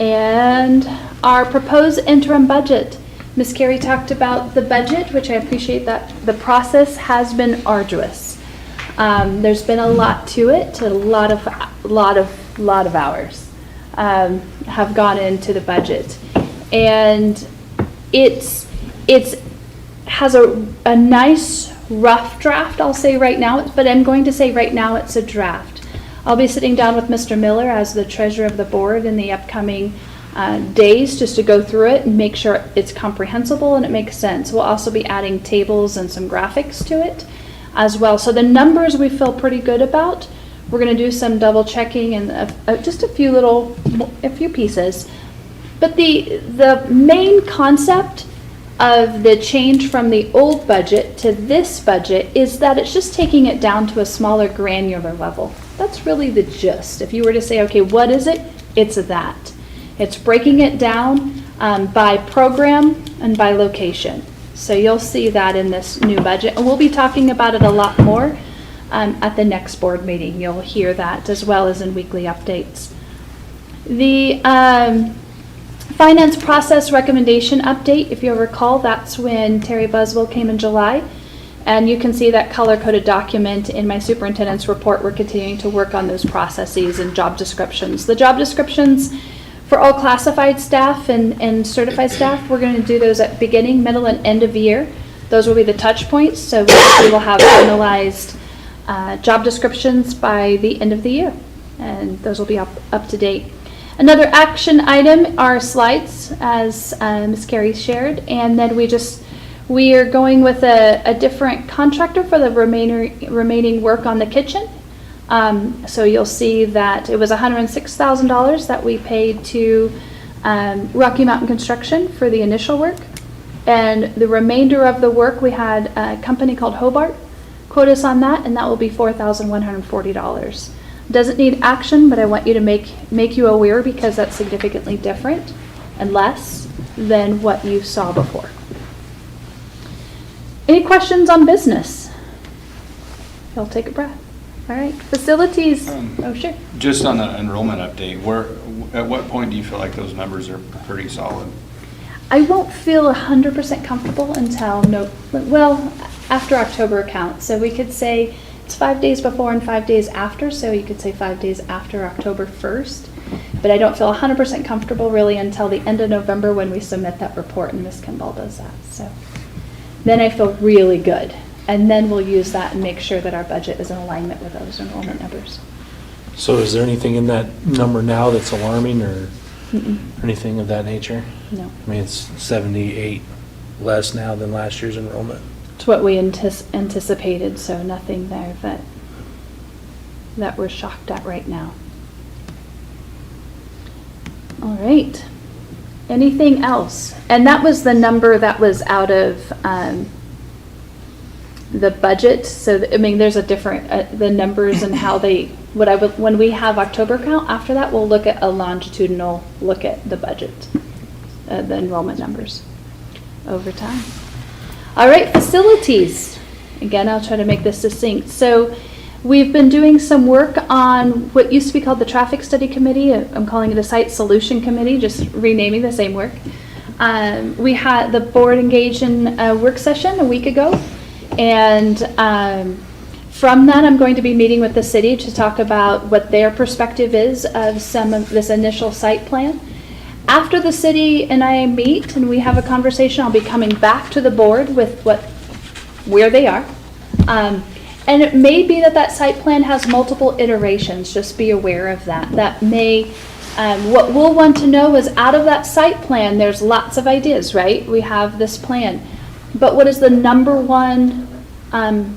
B: And our proposed interim budget. Ms. Carey talked about the budget, which I appreciate that the process has been arduous. There's been a lot to it, a lot of hours have gone into the budget, and it has a nice rough draft. I'll say right now, but I'm going to say right now it's a draft. I'll be sitting down with Mr. Miller as the treasurer of the board in the upcoming days just to go through it and make sure it's comprehensible and it makes sense. We'll also be adding tables and some graphics to it as well. So the numbers we feel pretty good about. We're going to do some double checking and just a few pieces. But the main concept of the change from the old budget to this budget is that it's just taking it down to a smaller granular level. That's really the gist. If you were to say, okay, what is it? It's that. It's breaking it down by program and by location. So you'll see that in this new budget. And we'll be talking about it a lot more at the next board meeting. You'll hear that as well as in weekly updates. The finance process recommendation update, if you'll recall, that's when Terry Buswell came in July. And you can see that color-coded document in my superintendent's report. We're continuing to work on those processes and job descriptions. The job descriptions for all classified staff and certified staff, we're going to do those at beginning, middle, and end of year. Those will be the touch points. So we will have finalized job descriptions by the end of the year. And those will be up to date. Another action item are slides, as Ms. Carey shared. And then we are going with a different contractor for the remaining work on the kitchen. So you'll see that it was $106,000 that we paid to Rocky Mountain Construction for the initial work. And the remainder of the work, we had a company called Hobart quote us on that, and that will be $4,140. Doesn't need action, but I want you to make you aware because that's significantly different and less than what you saw before. Any questions on business? You'll take a breath. All right, facilities. Oh, sure.
C: Just on the enrollment update, at what point do you feel like those numbers are pretty solid?
B: I won't feel 100% comfortable until after October account. So we could say it's 5 days before and 5 days after. So you could say 5 days after October 1st. But I don't feel 100% comfortable really until the end of November when we submit that report and Ms. Kimball does that. So then I feel really good. And then we'll use that and make sure that our budget is in alignment with those enrollment numbers.
F: So is there anything in that number now that's alarming or anything of that nature?
B: No.
F: I mean, it's 78 less now than last year's enrollment.
B: It's what we anticipated, so nothing there that we're shocked at right now. All right. Anything else? And that was the number that was out of the budget. So, there's a different, the numbers and how they, when we have October count, after that, we'll look at a longitudinal look at the budget, the enrollment numbers over time. All right, facilities. Again, I'll try to make this succinct. So we've been doing some work on what used to be called the Traffic Study Committee. I'm calling it a Site Solution Committee, just renaming the same work. We had the board engaged in a work session a week ago. And from that, I'm going to be meeting with the city to talk about what their perspective is of some of this initial site plan. After the city and I meet and we have a conversation, I'll be coming back to the board with where they are. And it may be that site plan has multiple iterations. Just be aware of that. That may, what we'll want to know is out of that site plan, there's lots of ideas, right? We have this plan. But what is the number one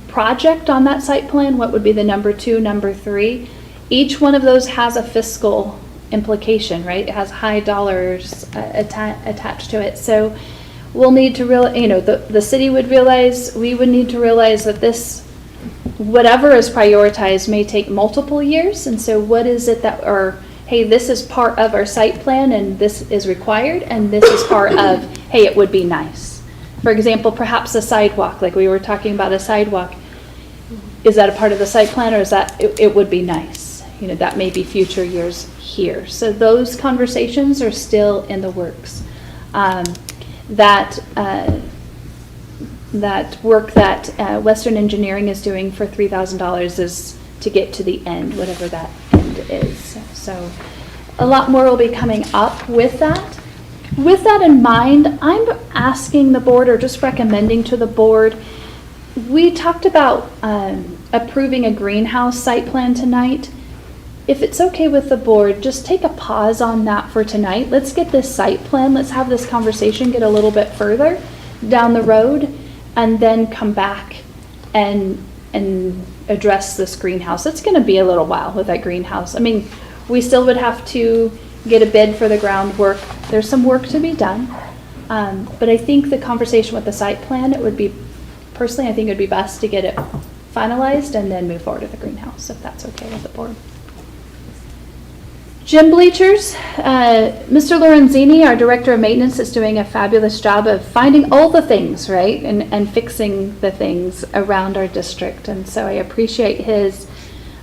B: project on that site plan? What would be the number two, number three? Each one of those has a fiscal implication, right? It has high dollars attached to it. So we'll need to realize, the city would realize, we would need to realize that this, whatever is prioritized may take multiple years. And so what is it that, or hey, this is part of our site plan and this is required and this is part of, hey, it would be nice. For example, perhaps a sidewalk, like we were talking about a sidewalk. Is that a part of the site plan or is that, it would be nice? That may be future years here. So those conversations are still in the works. That work that Western Engineering is doing for $3,000 is to get to the end, whatever that end is. So a lot more will be coming up with that. With that in mind, I'm asking the board, or just recommending to the board, we talked about approving a greenhouse site plan tonight. If it's okay with the board, just take a pause on that for tonight. Let's get this site plan, let's have this conversation get a little bit further down the road, and then come back and address this greenhouse. It's gonna be a little while with that greenhouse. We still would have to get a bid for the groundwork. There's some work to be done. But I think the conversation with the site plan, personally, I think it would be best to get it finalized and then move forward with the greenhouse, if that's okay with the board. Gym bleachers, Mr. Lorenzini, our Director of Maintenance, is doing a fabulous job of finding all the things, right, and fixing the things around our district. And so I appreciate his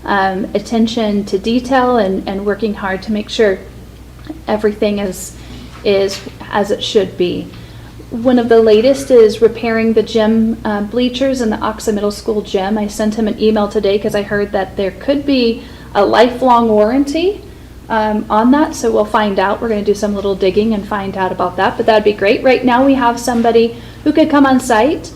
B: attention to detail and working hard to make sure everything is as it should be. One of the latest is repairing the gym bleachers in the Oxa Middle School gym. I sent him an email today because I heard that there could be a lifelong warranty on that, so we'll find out. We're going to do some little digging and find out about that, but that'd be great. Right now we have somebody who could come on site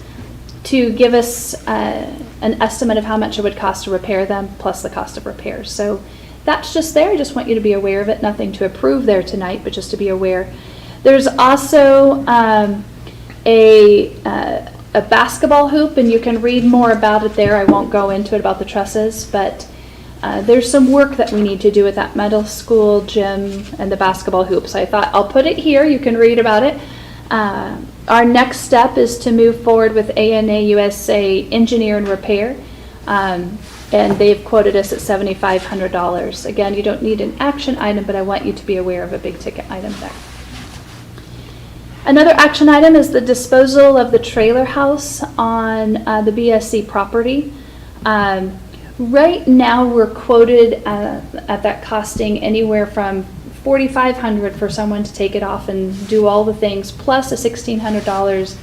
B: to give us an estimate of how much it would cost to repair them, plus the cost of repairs. So that's just there. I just want you to be aware of it. Nothing to approve there tonight, but just to be aware. There's also a basketball hoop, and you can read more about it there. I won't go into it about the trusses, but There's some work that we need to do with that middle school gym and the basketball hoops. I thought I'll put it here, you can read about it. Our next step is to move forward with ANA USA Engineer and Repair. And they've quoted us at $7,500. Again, you don't need an action item, but I want you to be aware of a big ticket item there. Another action item is the disposal of the trailer house on the BSC property. Right now, we're quoted at that costing anywhere from $4,500 for someone to take it off and do all the things, plus a $1,600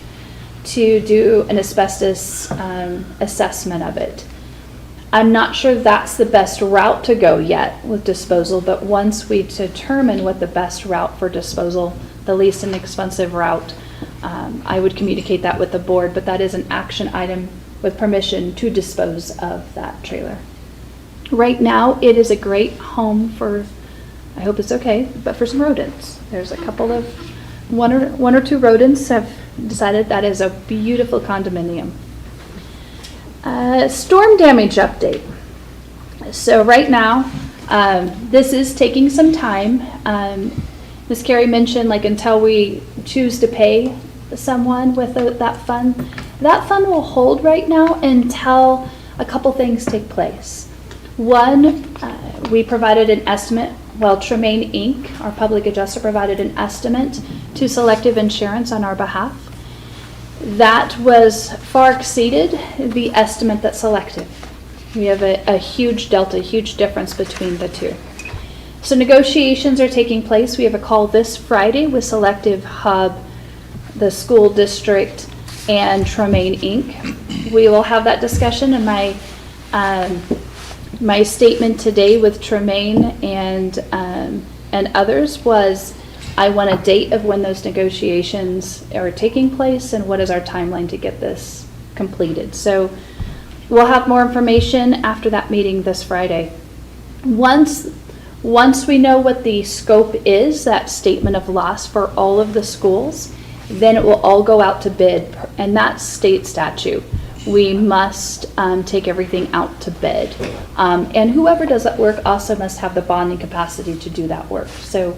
B: to do an asbestos assessment of it. I'm not sure that's the best route to go yet with disposal, but once we determine what the best route for disposal, the least inexpensive route, I would communicate that with the board, but that is an action item with permission to dispose of that trailer. Right now, it is a great home for, I hope it's okay, but for some rodents. There's a couple of, one or two rodents have decided that is a beautiful condominium. Storm damage update. So right now, this is taking some time. Ms. Carey mentioned, like, until we choose to pay someone with that fund will hold right now until a couple things take place. One, we provided an estimate, well, Tremaine Inc., our public adjuster, provided an estimate to Selective Insurance on our behalf. That was far exceeded the estimate that Selective. We have a huge delta, huge difference between the two. So negotiations are taking place. We have a call this Friday with Selective Hub, the school district, and Tremaine Inc. We will have that discussion, and my statement today with Tremaine and others was, I want a date of when those negotiations are taking place and what is our timeline to get this completed. So we'll have more information after that meeting this Friday. Once we know what the scope is, that statement of loss for all of the schools, then it will all go out to bid, and that's state statute. We must take everything out to bid. And whoever does that work also must have the bonding capacity to do that work. So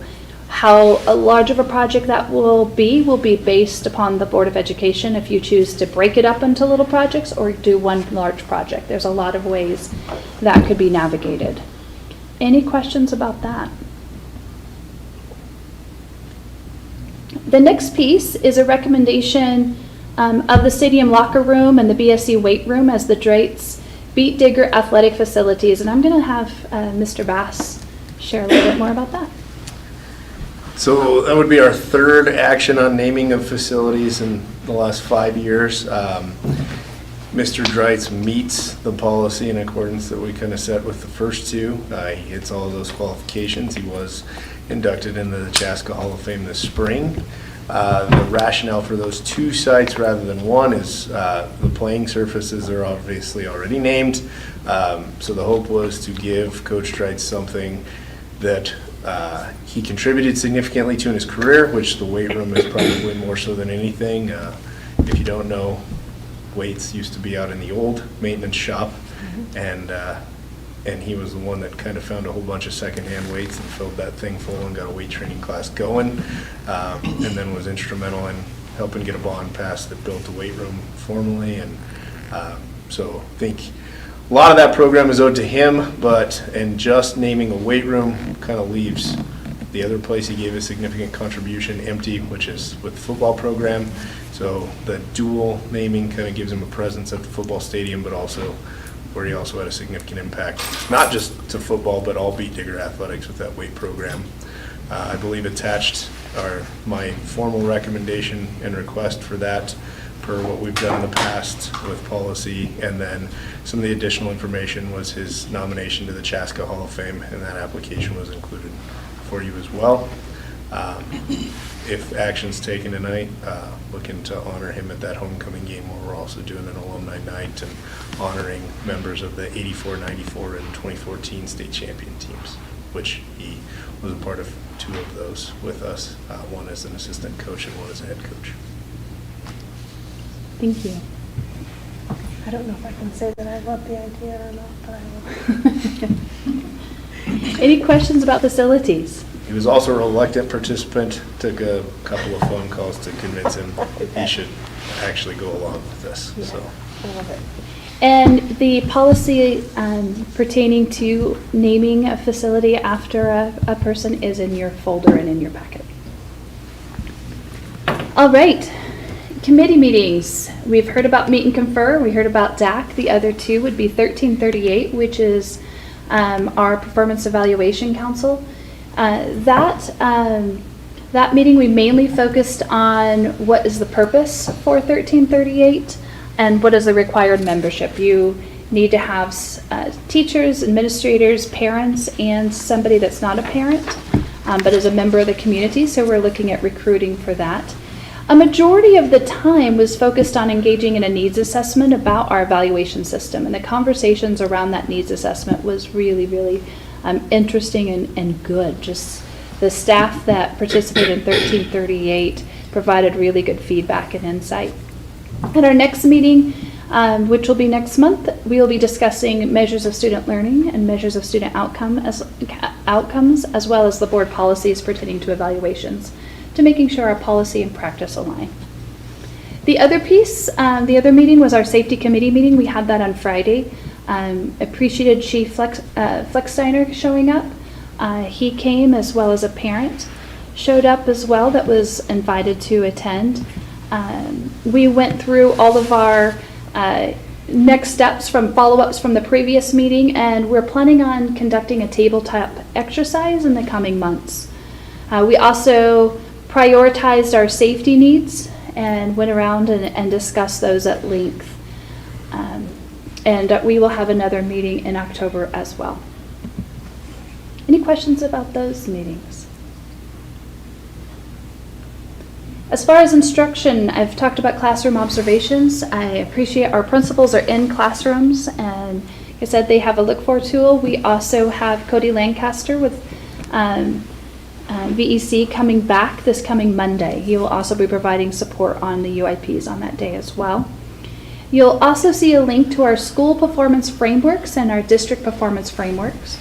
B: how large of a project that will be based upon the Board of Education if you choose to break it up into little projects or do one large project. There's a lot of ways that could be navigated. Any questions about that? The next piece is a recommendation of the stadium locker room and the BSC weight room as the Draits Beat Digger athletic facilities. And I'm going to have Mr. Bass share a little bit more about that.
M: So that would be our third action on naming of facilities in the last 5 years. Mr. Dreitz meets the policy in accordance that we kind of set with the first two. He hits all of those qualifications. He was inducted into the Chaska Hall of Fame this spring. The rationale for those two sites rather than one is the playing surfaces are obviously already named. So the hope was to give Coach Dreitz something that he contributed significantly to in his career, which the weight room is probably more so than anything. If you don't know, weights used to be out in the old maintenance shop, and he was the one that kind of found a whole bunch of secondhand weights and filled that thing full and got a weight training class going, and then was instrumental in helping get a bond passed that built the weight room formally. And so I think a lot of that program is owed to him, and just naming a weight room kind of leaves the other place he gave a significant contribution empty, which is with the football program. So the dual naming kind of gives him a presence at the football stadium, but also where he also had a significant impact, not just to football, but all Beat Digger athletics with that weight program. I believe attached are my formal recommendation and request for that per what we've done in the past with policy, and then some of the additional information was his nomination to the Chaska Hall of Fame, and that application was included for you as well. If action's taken tonight, looking to honor him at that homecoming game where we're also doing an alumni night and honoring members of the 84, 94, and 2014 state champion teams, which he was a part of 2 of those with us, one as an assistant coach and one as a head coach.
B: Thank you.
D: I don't know if I can say that I love the idea or not, but I love it.
B: Any questions about facilities?
M: He was also a reluctant participant, took a couple of phone calls to convince him he should actually go along with this, so.
D: I love it.
B: And the policy pertaining to naming a facility after a person is in your folder and in your packet. All right, committee meetings. We've heard about Meet and Confer, we heard about DAC. The other two would be 1338, which is our Performance Evaluation Council. That meeting, we mainly focused on what is the purpose for 1338 and what is the required membership. You need to have teachers, administrators, parents, and somebody that's not a parent, but is a member of the community, so we're looking at recruiting for that. A majority of the time was focused on engaging in a needs assessment about our evaluation system, and the conversations around that needs assessment was really, really interesting and good. Just the staff that participated in 1338 provided really good feedback and insight. At our next meeting, which will be next month, we will be discussing measures of student learning and measures of student outcomes, as well as the board policies pertaining to evaluations, to making sure our policy and practice align. The other piece, the other meeting was our safety committee meeting. We had that on Friday. Appreciated Chief Flexsteiner showing up. He came, as well as a parent showed up as well that was invited to attend. We went through all of our next steps from follow-ups from the previous meeting, and we're planning on conducting a tabletop exercise in the coming months. We also prioritized our safety needs and went around and discussed those at length. And we will have another meeting in October as well. Any questions about those meetings? As far as instruction, I've talked about classroom observations. I appreciate our principals are in classrooms, and like I said, they have a look for tool. We also have Cody Lancaster with VEC coming back this coming Monday. He will also be providing support on the UIPs on that day as well. You'll also see a link to our school performance frameworks and our district performance frameworks.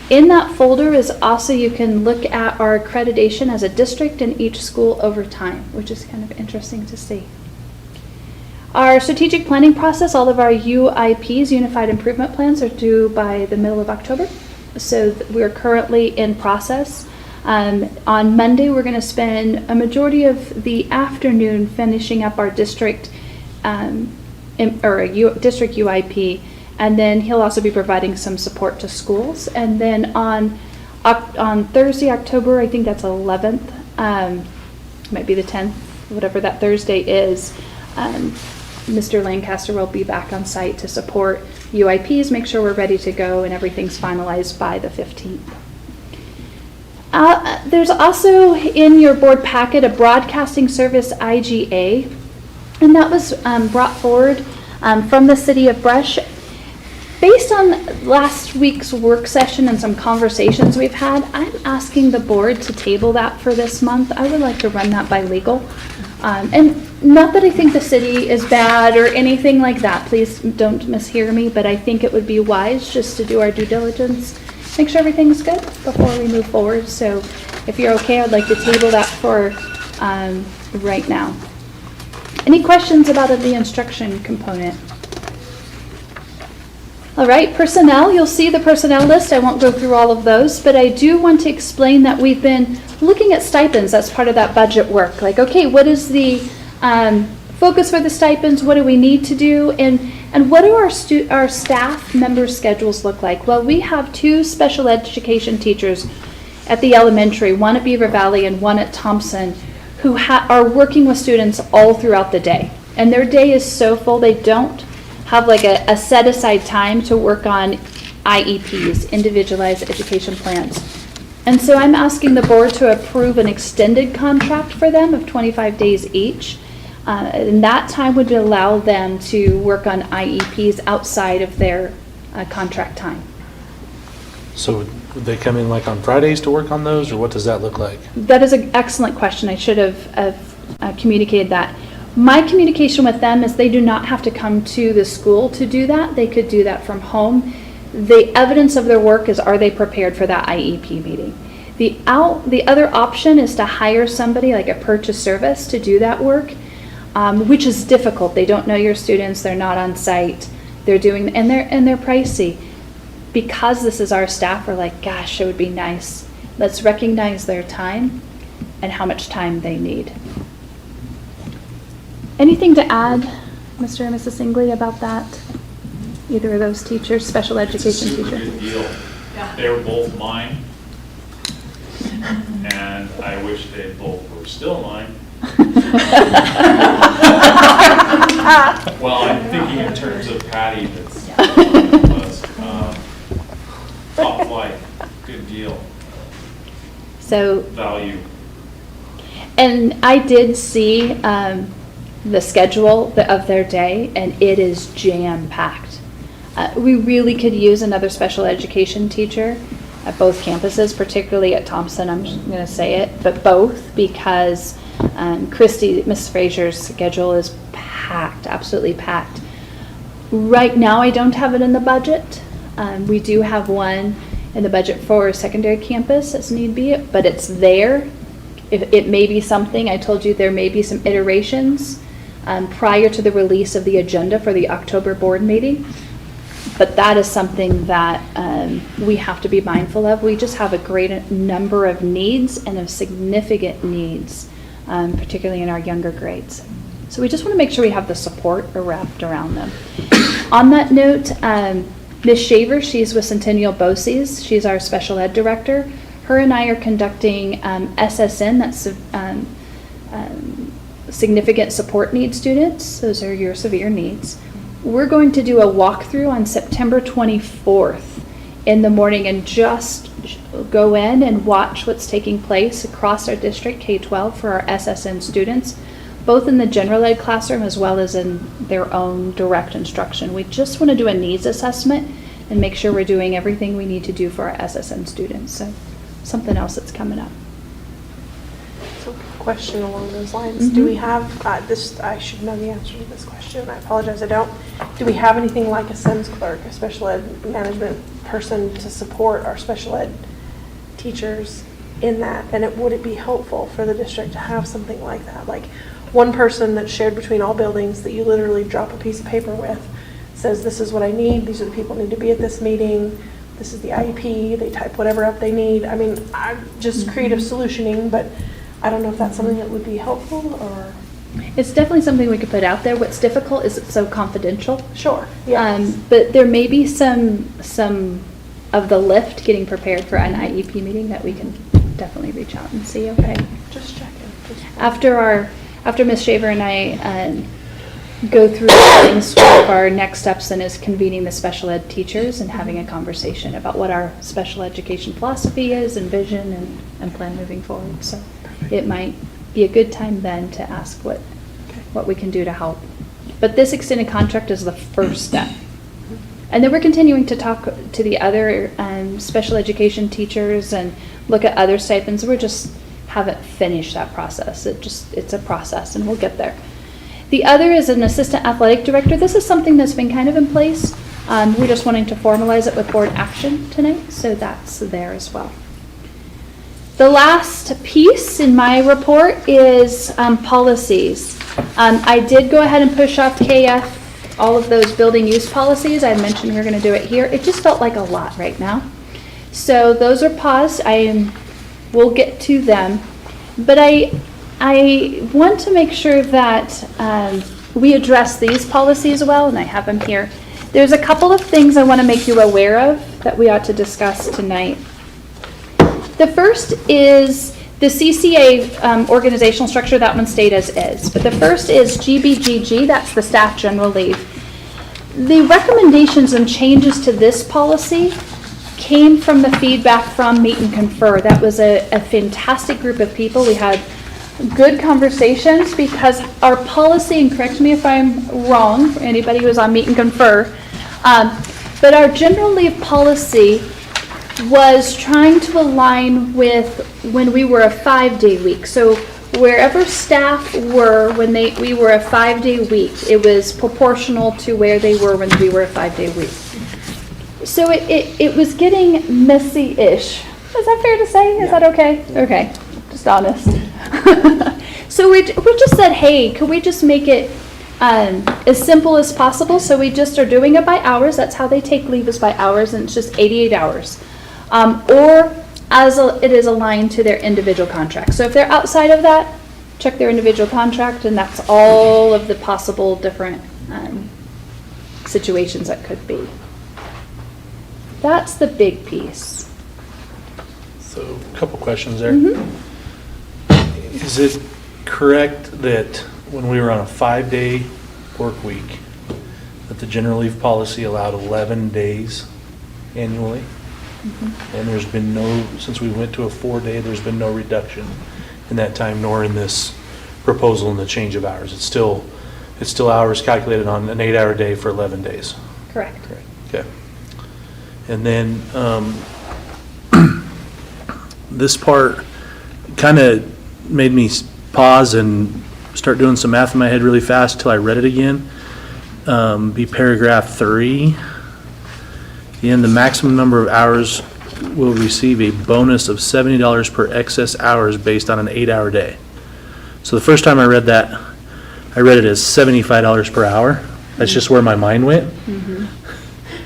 B: In that folder is also, you can look at our accreditation as a district in each school over time, which is kind of interesting to see. Our strategic planning process, all of our UIPs, Unified Improvement Plans, are due by the middle of October. So we're currently in process. On Monday, we're going to spend a majority of the afternoon finishing up our district district UIP, and then he'll also be providing some support to schools. And then on Thursday, October, I think that's 11th, might be the 10th, whatever that Thursday is, Mr. Lancaster will be back on site to support UIPs, make sure we're ready to go and everything's finalized by the 15th. There's also in your board packet a broadcasting service IGA, and that was brought forward from the City of Brush. Based on last week's work session and some conversations we've had, I'm asking the board to table that for this month. I would like to run that by legal. And not that I think the city is bad or anything like that, please don't mishear me, but I think it would be wise just to do our due diligence, make sure everything's good before we move forward. So if you're okay, I'd like to table that for right now. Any questions about the instruction component? All right, personnel, you'll see the personnel list. I won't go through all of those, but I do want to explain that we've been looking at stipends as part of that budget work. Like, okay, what is the focus for the stipends? What do we need to do? And what do our staff member schedules look like? Well, we have 2 special education teachers at the elementary, one at Beaver Valley and one at Thompson, who are working with students all throughout the day. And their day is so full, they don't have like a set aside time to work on IEPs, individualized education plans. And so I'm asking the board to approve an extended contract for them of 25 days each. And that time would allow them to work on IEPs outside of their contract time.
N: So would they come in like on Fridays to work on those, or what does that look like?
B: That is an excellent question. I should have communicated that. My communication with them is they do not have to come to the school to do that. They could do that from home. The evidence of their work is, are they prepared for that IEP meeting? The other option is to hire somebody like a purchase service to do that work, which is difficult. They don't know your students. They're not on site. They're doing, and they're pricey. Because this is our staff, we're like, gosh, it would be nice. Let's recognize their time and how much time they need. Anything to add, Mr. and Mrs. Singley, about that? Either of those teachers, special education
A: It's a super
B: teacher?
A: good deal. They were both mine, and I wish they both were still mine. Well, I'm thinking in terms of Patty, that's top flight, good deal,
B: So,
A: value.
B: and I did see the schedule of their day, and it is jam-packed. We really could use another special education teacher at both campuses, particularly at Thompson, I'm just going to say it, but both, because Christy, Ms. Frazier's schedule is packed, absolutely packed. Right now, I don't have it in the budget. We do have one in the budget for secondary campus as need be, but it's there. It may be something, I told you there may be some iterations prior to the release of the agenda for the October board meeting. But that is something that we have to be mindful of. We just have a great number of needs and of significant needs, particularly in our younger grades. So we just want to make sure we have the support wrapped around them. On that note, Ms. Shaver, she's with Centennial BOCES. She's our special ed director. Her and I are conducting SSN, that's significant support need students. Those are your severe needs. We're going to do a walkthrough on September 24th in the morning and just go in and watch what's taking place across our district K-12 for our SSN students, both in the general ed classroom as well as in their own direct instruction. We just want to do a needs assessment and make sure we're doing everything we need to do for our SSN students. So something else that's coming up.
D: So, question along those lines. Do we have, this, I should know the answer to this question. I apologize, I don't. Do we have anything like a SENS clerk, a special ed management person to support our special ed teachers in that? And would it be helpful for the district to have something like that? Like one person that's shared between all buildings that you literally drop a piece of paper with, says this is what I need, these are the people who need to be at this meeting, this is the IEP, they type whatever up they need. I mean, I'm just creative solutioning, but I don't know if that's something that would be helpful or...
B: It's definitely something we could put out there. What's difficult is it's so confidential.
D: Sure, yes.
B: But there may be some of the lift getting prepared for an IEP meeting that we can definitely reach out and see, okay?
D: Just checking.
B: After Ms. Shaver and I go through things, one of our next steps then is convening the special ed teachers and having a conversation about what our special education philosophy is and vision and plan moving forward. So it might be a good time then to ask what we can do to help. But this extended contract is the first step. And then we're continuing to talk to the other special education teachers and look at other stipends. We just haven't finished that process. It's a process and we'll get there. The other is an assistant athletic director. This is something that's been kind of in place. We're just wanting to formalize it with board action tonight, so that's there as well. The last piece in my report is policies. I did go ahead and push off KF all of those building use policies. I mentioned we were going to do it here. It just felt like a lot right now. So those are paused. We'll get to them. But I want to make sure that we address these policies well, and I have them here. There's a couple of things I want to make you aware of that we ought to discuss tonight. The first is the CCA organizational structure. That one stayed as is. But the first is GBGG, that's the staff general leave. The recommendations and changes to this policy came from the feedback from Meet and Confer. That was a fantastic group of people. We had good conversations because our policy, and correct me if I'm wrong, for anybody who was on Meet and Confer, but our general leave policy was trying to align with when we were a 5-day week. So wherever staff were when we were a 5-day week, it was proportional to where they were when we were a 5-day week. So it was getting messy-ish. Is that fair to say? Is that okay? Okay, just honest. So we just said, hey, could we just make it as simple as possible? So we just are doing it by hours. That's how they take leave, is by hours, and it's just 88 hours. Or as it is aligned to their individual contract. So if they're outside of that, check their individual contract, and that's all of the possible different situations that could be. That's the big piece.
N: So, a couple questions there.
B: Mm-hmm.
N: Is it correct that when we were on a 5-day work week, that the general leave policy allowed 11 days annually? Mm-hmm. And there's been no, since we went to a 4-day, there's been no reduction in that time, nor in this proposal in the change of hours. It's still hours calculated on an 8-hour day for 11 days.
B: Correct.
N: Okay. And then this part kind of made me pause and start doing some math in my head really fast till I read it again. Be paragraph 3. In the maximum number of hours will receive a bonus of $70 per excess hours based on an 8-hour day. So the first time I read that, I read it as $75 per hour. That's just where my mind went.
B: Mm-hmm.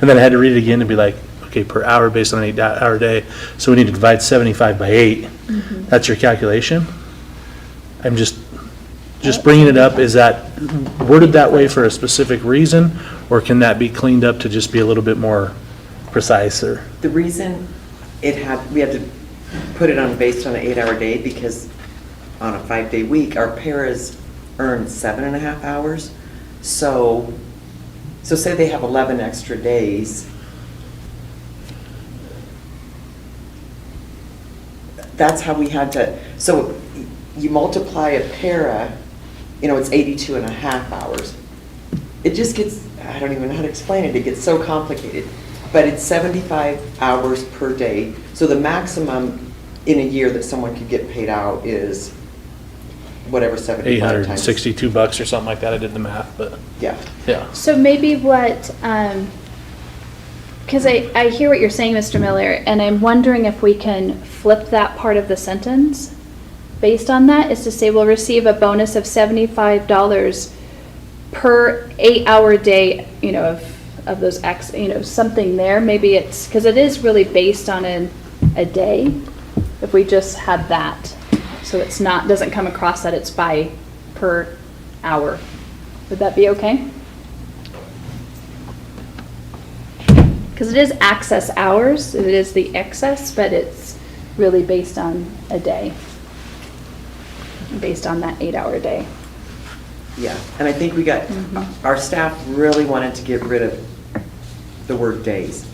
N: And then I had to read it again and be like, okay, per hour based on an 8-hour day. So we need to divide 75 by 8.
B: Mm-hmm.
N: That's your calculation. I'm just bringing it up. Is that worded that way for a specific reason, or can that be cleaned up to just be a little bit more precise? Or
E: The reason we had to put it on based on an 8-hour day, because on a 5-day week, our paras earn 7.5 hours. So say they have 11 extra days. That's how we had to, so you multiply a para, it's 82.5 hours. It just gets, I don't even know how to explain it, it gets so complicated. But it's 75 hours per day. So the maximum in a year that someone could get paid out is whatever, 75 times.
N: $862 or something like that. I did the math, but
E: Yeah.
B: So maybe what, because I hear what you're saying, Mr. Miller, and I'm wondering if we can flip that part of the sentence based on that, is to say we'll receive a bonus of $75 per 8-hour day, of those X, something there. Maybe it's, because it is really based on a day, if we just had that. So it's not, doesn't come across that it's by per hour. Would that be okay? Because it is access hours, it is the excess, but it's really based on a day, based on that 8-hour day.
E: Yeah, and I think we got, our staff really wanted to get rid of the word days.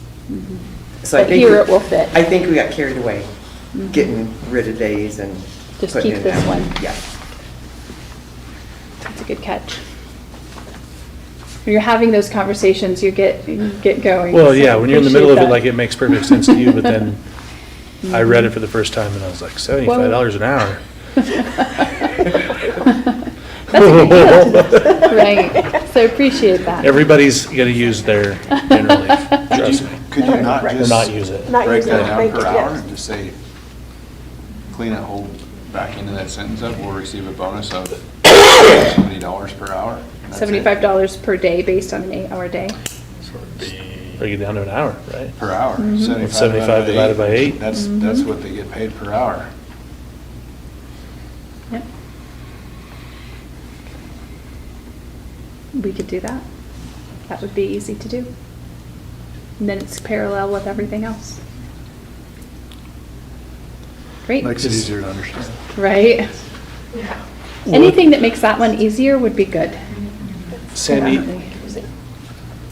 E: So
B: But here it will fit.
E: I think we got carried away getting rid of days and
B: Just
E: putting
B: keep
E: it
B: this
E: that way.
B: one.
E: Yeah.
B: That's a good catch. When you're having those conversations, you get going.
N: well,
B: So
N: yeah, when you're in the middle of it,
B: appreciate
N: like it makes perfect sense to you, but then I read it for the first time and I was like, $75 an hour.
B: That's a good deal. Right, so appreciate that.
N: Everybody's gonna use their general leave, trust me.
C: Could you not
N: Or
C: just
N: not use it.
C: break that down per hour and just say, clean it whole back into that sentence of, we'll receive a bonus of $70 per hour? And that's it.
B: $75 per day based on an 8-hour day.
N: Break it down to an hour, right?
C: Per hour.
B: Mm-hmm.
N: 75 divided by 8.
C: That's what they get paid per hour.
B: Yep. We could do that. That would be easy to do. And then it's parallel with everything else. Great.
L: Makes it easier to understand.
B: Right? Anything that makes that one easier would be good.
N: Sandy,
B: Definitely.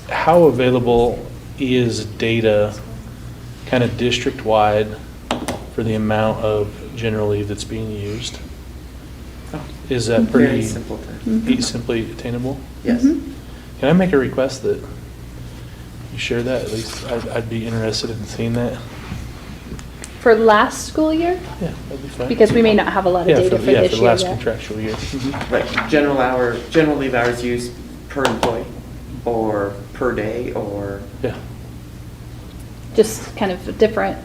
N: how available is data kind of district-wide for the amount of general leave that's being used? Is that
E: Very
N: pretty
E: simple to,
N: simply attainable?
E: yes.
B: Mhm.
N: Can I make a request that you share that? At least I'd be interested in seeing that.
B: for last school year?
N: Yeah, that'd be fine.
B: Because we may not have a lot of
N: Yeah,
B: data for
N: yeah,
B: this
N: for
B: year
N: last
B: yet.
N: contractual year. Mhm.
E: Right, general leave hours used per employee, or per day, or?
N: Yeah.
B: Just kind of different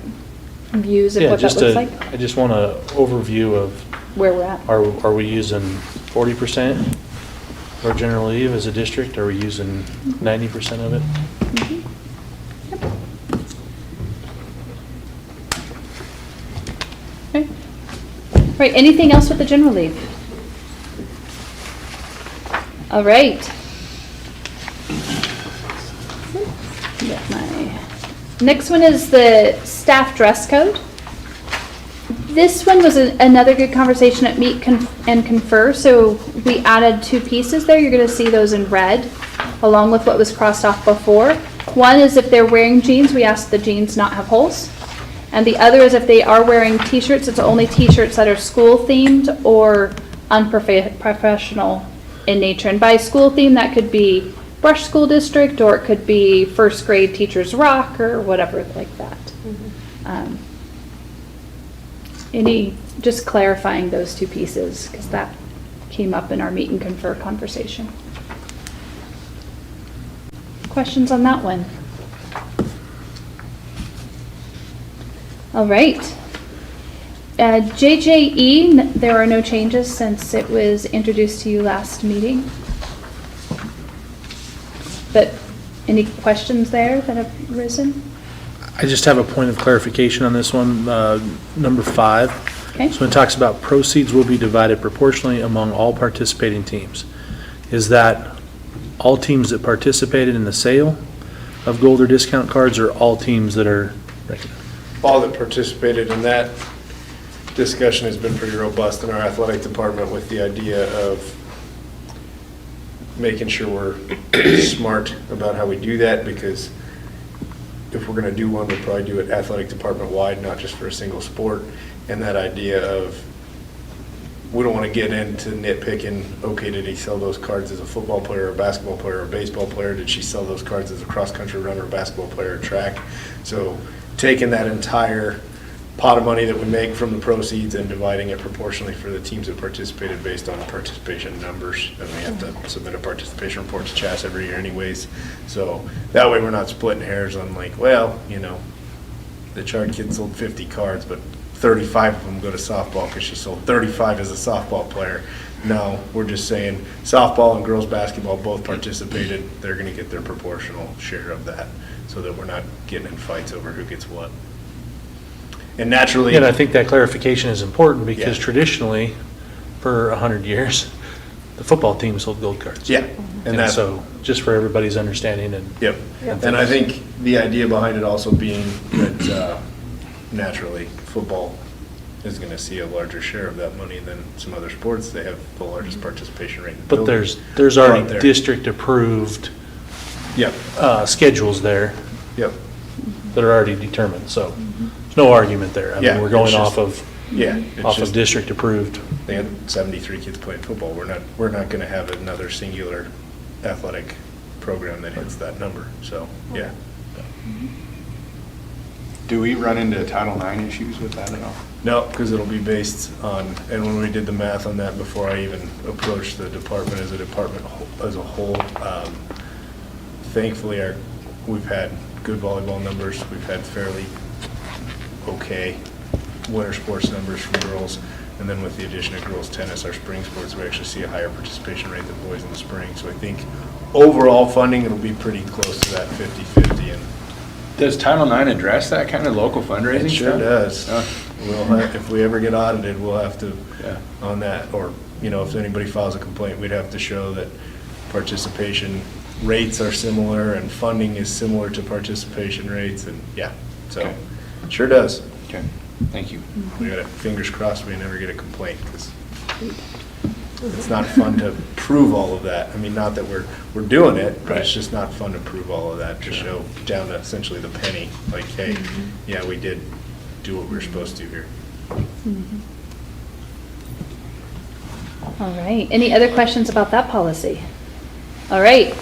B: views of
N: Yeah,
B: what that
N: just
B: looks
N: a,
B: like,
N: I just want an overview of,
B: where we're at.
N: are we using 40% of our general leave as a district? Are we using 90% of it?
B: Okay. Right, anything else with the general leave? All right. Get my- Next one is the staff dress code. This one was another good conversation at Meet and Confer, so we added two pieces there. You're gonna see those in red, along with what was crossed off before. One is if they're wearing jeans, we ask the jeans not have holes. And the other is if they are wearing t-shirts, it's only t-shirts that are school themed or unprofessional in nature. And by school theme, that could be Brush School District, or it could be first grade Teachers Rock, or whatever like that. Just clarifying those two pieces, because that came up in our Meet and Confer conversation. Questions on that one? All right. JJE, there are no changes since it was introduced to you last meeting. But any questions there that have arisen?
N: I just have a point of clarification on this one, number 5.
B: Okay.
N: So it talks about proceeds will be divided proportionally among all participating teams. Is that all teams that participated in the sale of gold or discount cards, or all teams that are regular?
M: All that participated in that discussion has been pretty robust in our athletic department, with the idea of making sure we're smart about how we do that, because if we're gonna do one, we'll probably do it athletic department wide, not just for a single sport. And that idea of, we don't wanna get into nitpicking, okay, did he sell those cards as a football player, or a basketball player, or a baseball player? Did she sell those cards as a cross-country runner, or basketball player, or track? So taking that entire pot of money that we make from the proceeds and dividing it proportionally for the teams that participated based on participation numbers. And we have to submit a participation report to CHAS every year anyways. So that way we're not splitting hairs on like, well, you know, the Chard kid sold 50 cards, but 35 of them go to softball because she sold 35 as a softball player. No, we're just saying softball and girls basketball both participated. They're going to get their proportional share of that, so that we're not getting in fights over who gets what. And naturally.
N: And I think that clarification is important, because
M: Yeah.
N: traditionally, for 100 years, the football team sold gold cards.
M: Yeah.
N: And
M: that's,
N: so, just for everybody's understanding, and
M: yep. And I think the idea behind it also being that naturally, football is going to see a larger share of that money than some other sports. They have the largest participation rate in the
N: but
M: building.
N: there's
M: Out
N: already
M: there.
N: district-approved
M: Yep,
N: schedules there
M: yep.
N: that are already determined, so there's no argument there. I mean,
M: Yeah,
N: we're going
M: it's
N: off
M: just-
N: of,
M: Yeah. it's
N: off of
M: just-
N: district-approved.
M: They had 73 kids playing football. We're not going to have another singular athletic program that hits that number. So, yeah.
C: Do we run into Title IX issues with that at all?
M: No, because it'll be based on, and when we did the math on that before I even approached the department as a whole, thankfully we've had good volleyball numbers. We've had fairly okay winter sports numbers from girls. And then with the addition of girls tennis, our spring sports, we actually see a higher participation rate than boys in the spring. So I think overall funding, it'll be pretty close to that 50-50. And
C: Does Title IX address that kind of local fundraising
M: it sure
C: stuff?
M: does. We'll have, if we ever get audited, we'll have to,
C: Yeah.
M: on that, or, you know, if anybody files a complaint, we'd have to show that participation rates are similar and funding is similar to participation rates, and, yeah, so,
C: Okay.
M: it sure does.
C: Okay, thank you.
M: We got fingers crossed we never get a complaint, because it's not fun to prove all of that. I mean, not that we're doing it, but it's just not fun to prove all of that, to show down to essentially the penny, like, hey, yeah, we did do what we were supposed to here.
B: All right, any other questions about that policy? All right,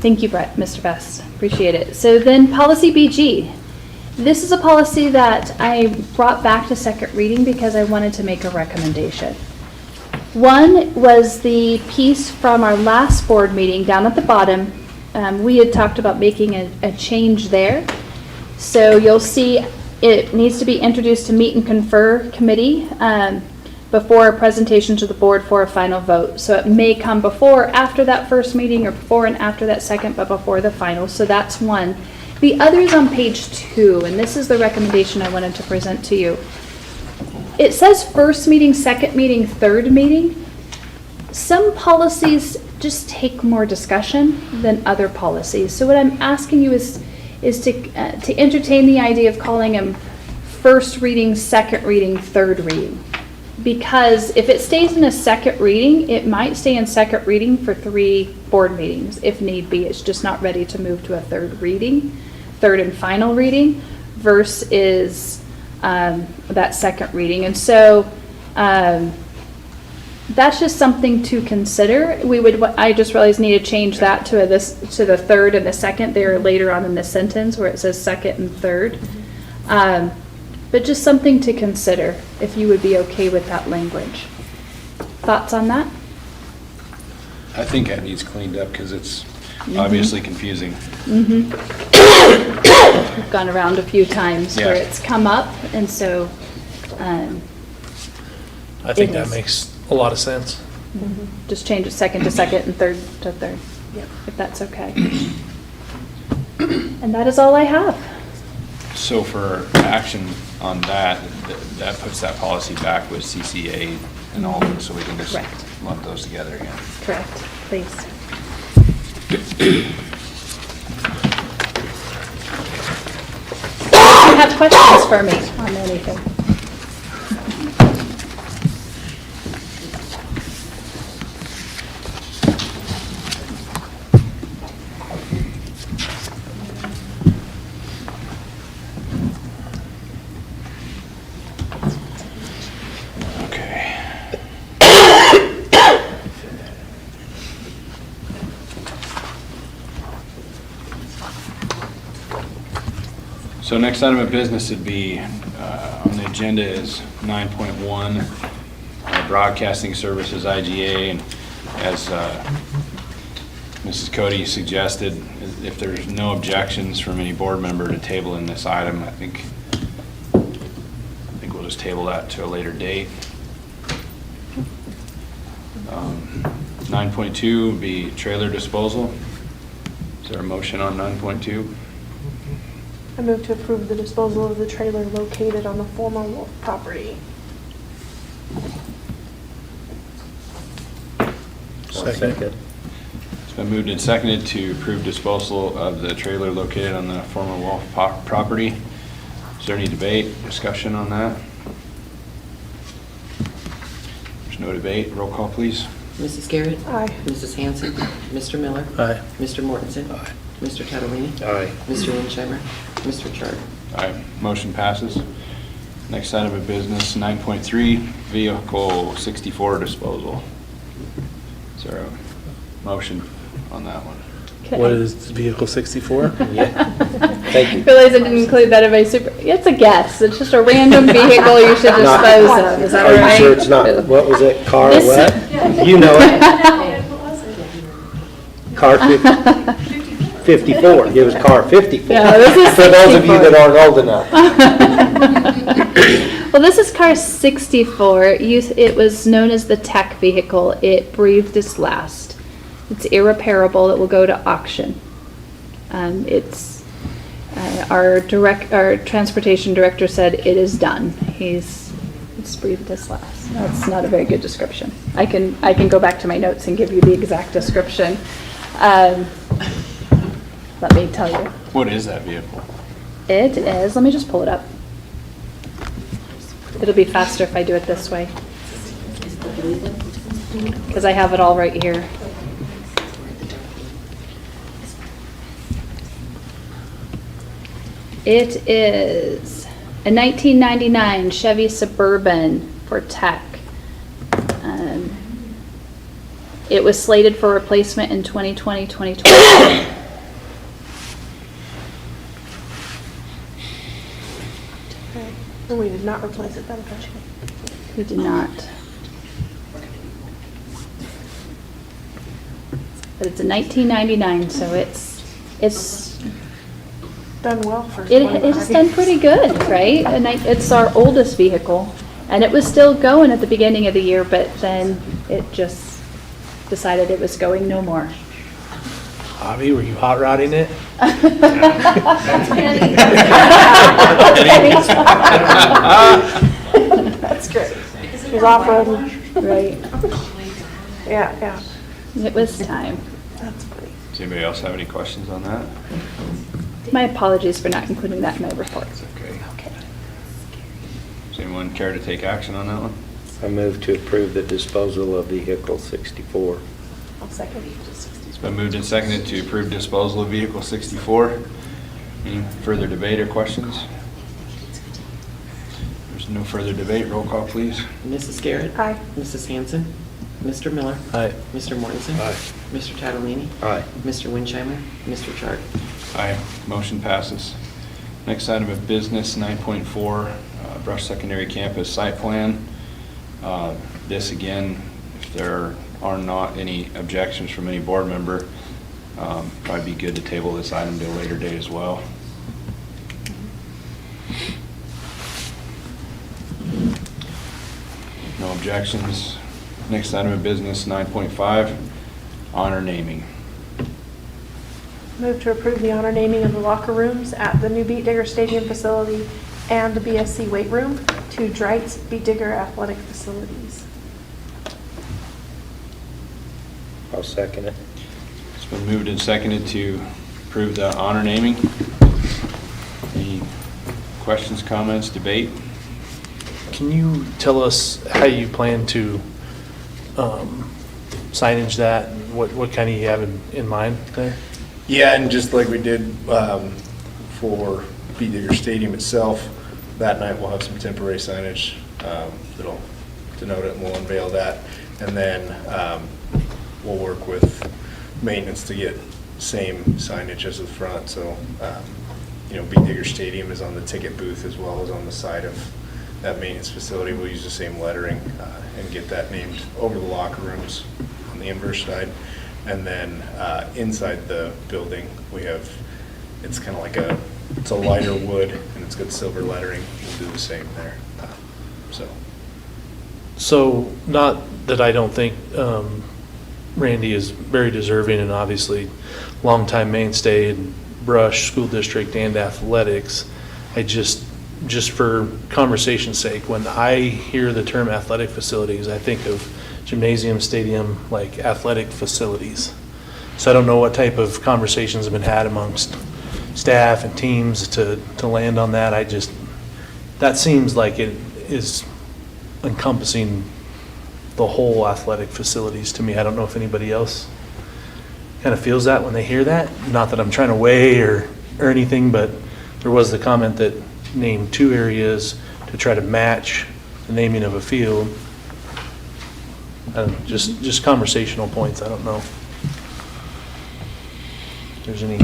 B: thank you, Brett, Mr. Best, appreciate it. So then, policy BG. This is a policy that I brought back to second reading because I wanted to make a recommendation. One was the piece from our last board meeting down at the bottom. We had talked about making a change there. So you'll see it needs to be introduced to meet and confer committee before a presentation to the board for a final vote. So it may come before or after that first meeting, or before and after that second, but before the final. So that's one. The other is on page 2, and this is the recommendation I wanted to present to you. It says first meeting, second meeting, third meeting. Some policies just take more discussion than other policies. So what I'm asking you is to entertain the idea of calling them first reading, second reading, third reading. Because if it stays in a second reading, it might stay in second reading for 3 board meetings if need be. It's just not ready to move to a third reading, third and final reading, versus that second reading. And so that's just something to consider. I just realized need to change that to the third and the second there later on in the sentence where it says second and third. But just something to consider if you would be okay with that language. Thoughts on that?
C: I think that needs cleaned up because it's obviously confusing.
B: We've gone around a few times where it's come up, and so
N: I think that makes a lot of sense.
B: just change it second to second and third to third, if that's okay. And that is all I have.
C: So for action on that, that puts that policy back with CCA and all, so we can just
B: Correct.
C: lump those together again.
B: Correct, please. Do you have questions for me on anything?
C: Okay. So next item of business would be, on the agenda is 9.1, broadcasting services, IGA, and as Mrs. Cody suggested, if there's no objections from any board member to table in this item, I think we'll just table that to a later date. 9.2 would be trailer disposal. Is there a motion on 9.2?
D: I move to approve the disposal of the trailer located on the former Wolf property.
N: Second.
C: It's been moved and seconded to approve disposal of the trailer located on the former Wolf property. Is there any debate, discussion on that? There's no debate. Roll call, please.
E: Mrs. Garrett?
D: Aye.
E: Mrs. Hanson? Mr. Miller?
N: Aye.
E: Mr. Mortensen?
N: Aye.
E: Mr. Catalini?
N: Aye.
E: Mr. Wincheimer? Mr. Chard?
C: Aye. Motion passes. Next item of business, 9.3, vehicle 64 disposal. Is there a motion on that one?
N: What is vehicle 64?
F: Thank you.
B: Realize I didn't include that in my it's a guess. It's just a random vehicle you should dispose of. Is that
F: Are
B: right?
F: you sure it's not, what was it, car
B: This-
F: what? You know it. Car 54, it was car 54.
B: No, this is
F: For those of you
B: 64.
F: that aren't old enough.
B: Well, this is car 64. It was known as the tech vehicle. It breathed its last. It's irreparable. It will go to auction. It's our transportation director said it is done. It's breathed its last. That's not a very good description. I can go back to my notes and give you the exact description. Let me tell you.
C: What is that vehicle?
B: It is, let me just pull it up. It'll be faster if I do it this way. Because I have it all right here. It is a 1999 Chevy Suburban for tech. It was slated for replacement in 2020, 2021.
D: Okay. And we did not replace it then, okay.
B: We did not. But it's a 1999, so it's
D: Done well for
B: it
D: 25
B: has done
D: years.
B: pretty good, right? And it's our oldest vehicle, and it was still going at the beginning of the year, but then it just decided it was going no more.
N: Bobby, were you hot rodding it?
D: That's great. It was off-roading.
B: Right.
D: Yeah, yeah.
B: It was time.
D: That's funny.
C: Does anybody else have any questions on that?
B: My apologies for not including that in my report.
C: Okay.
B: Okay.
C: Does anyone care to take action on that one?
F: I move to approve the disposal of Vehicle 64.
D: I'll second.
C: It's been moved and seconded to approve disposal of vehicle 64. Any further debate or questions? There's no further debate. Roll call, please.
E: Mrs. Garrett?
D: Aye.
E: Mrs. Hanson? Mr. Miller?
N: Aye.
E: Mr. Mortensen?
N: Aye.
E: Mr. Tadalini?
F: Aye.
E: Mr. Wincheimer? Mr. Chart?
C: Aye. Motion passes. Next item of business, 9.4, Brush Secondary Campus Site Plan. This again, if there are not any objections from any board member, probably be good to table this item to a later date as well. No objections. Next item of business, 9.5, honor naming.
D: Move to approve the honor naming of the locker rooms at the new Beat Digger Stadium facility and the BSC weight room to Dreitz Beat Digger Athletic Facilities.
F: I'll second it.
C: It's been moved and seconded to approve the honor naming. Any questions, comments, debate?
N: Can you tell us how you plan to signage that, and what kind of you have in mind there?
M: Yeah, and just like we did for Beat Digger Stadium itself, that night we'll have some temporary signage that'll denote it, and we'll unveil that. And then we'll work with maintenance to get same signage as the front. So, Beat Digger Stadium is on the ticket booth as well as on the side of that maintenance facility. We'll use the same lettering and get that named over the locker rooms on the inverse side. And then inside the building, we have, it's kind of like it's a lighter wood and it's got silver lettering. We'll do the same there.
N: So, not that I don't think Randy is very deserving and obviously longtime mainstay in Brush School District and athletics. I just for conversation's sake, when I hear the term athletic facilities, I think of gymnasium, stadium, like athletic facilities. So I don't know what type of conversations have been had amongst staff and teams to land on that. That seems like it is encompassing the whole athletic facilities to me. I don't know if anybody else kind of feels that when they hear that. Not that I'm trying to weigh or anything, but there was the comment that named two areas to try to match the naming of a field. Just conversational points. I don't know if there's any.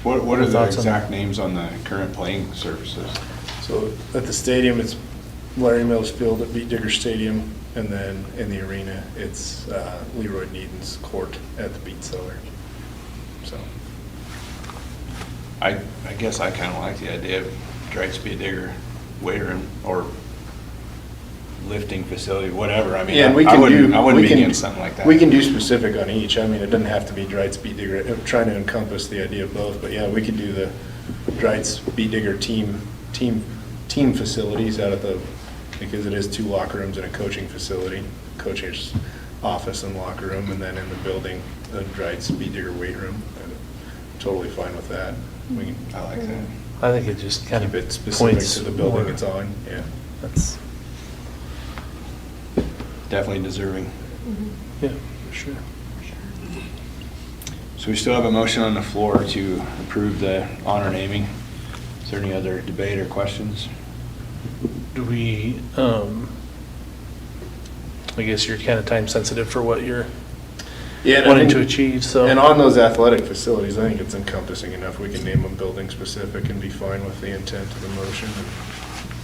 C: What are the
N: thoughts on
C: exact names on the current playing surfaces?
M: So at the stadium, it's Larry Mills Field at Beat Digger Stadium. And then in the arena, it's Leroy Needon's court at the Beat Cellar. So.
C: I guess I kind of like the idea of Dreitz Beat Digger weight room or lifting facility, whatever. I mean,
M: Yeah, and we
C: I
M: can
C: wouldn't,
M: do.
C: I wouldn't
M: we
C: be
M: can-
C: against something like that.
M: We can do specific on each. I mean, it doesn't have to be Dreitz Beat Digger. I'm trying to encompass the idea of both, but yeah, we could do the Dreitz Beat Digger team facilities out at because it is 2 locker rooms and a coaching facility, coach's office and locker room, and then in the building, the Dreitz Beat Digger weight room. I'm totally fine with that.
C: I like that.
N: I think it just kind
M: Keep
N: of
M: it specific
N: points
M: to the building
N: more.
M: it's on, yeah.
N: That's
C: Definitely deserving.
N: yeah, for sure.
C: So we still have a motion on the floor to approve the honor naming. Is there any other debate or questions?
N: Do we? I guess you're kind of time sensitive for what you're
M: Yeah, and I
N: wanting to
M: think-
N: achieve, so.
M: And on those athletic facilities, I think it's encompassing enough. We can name them building specific and be fine with the intent of the motion.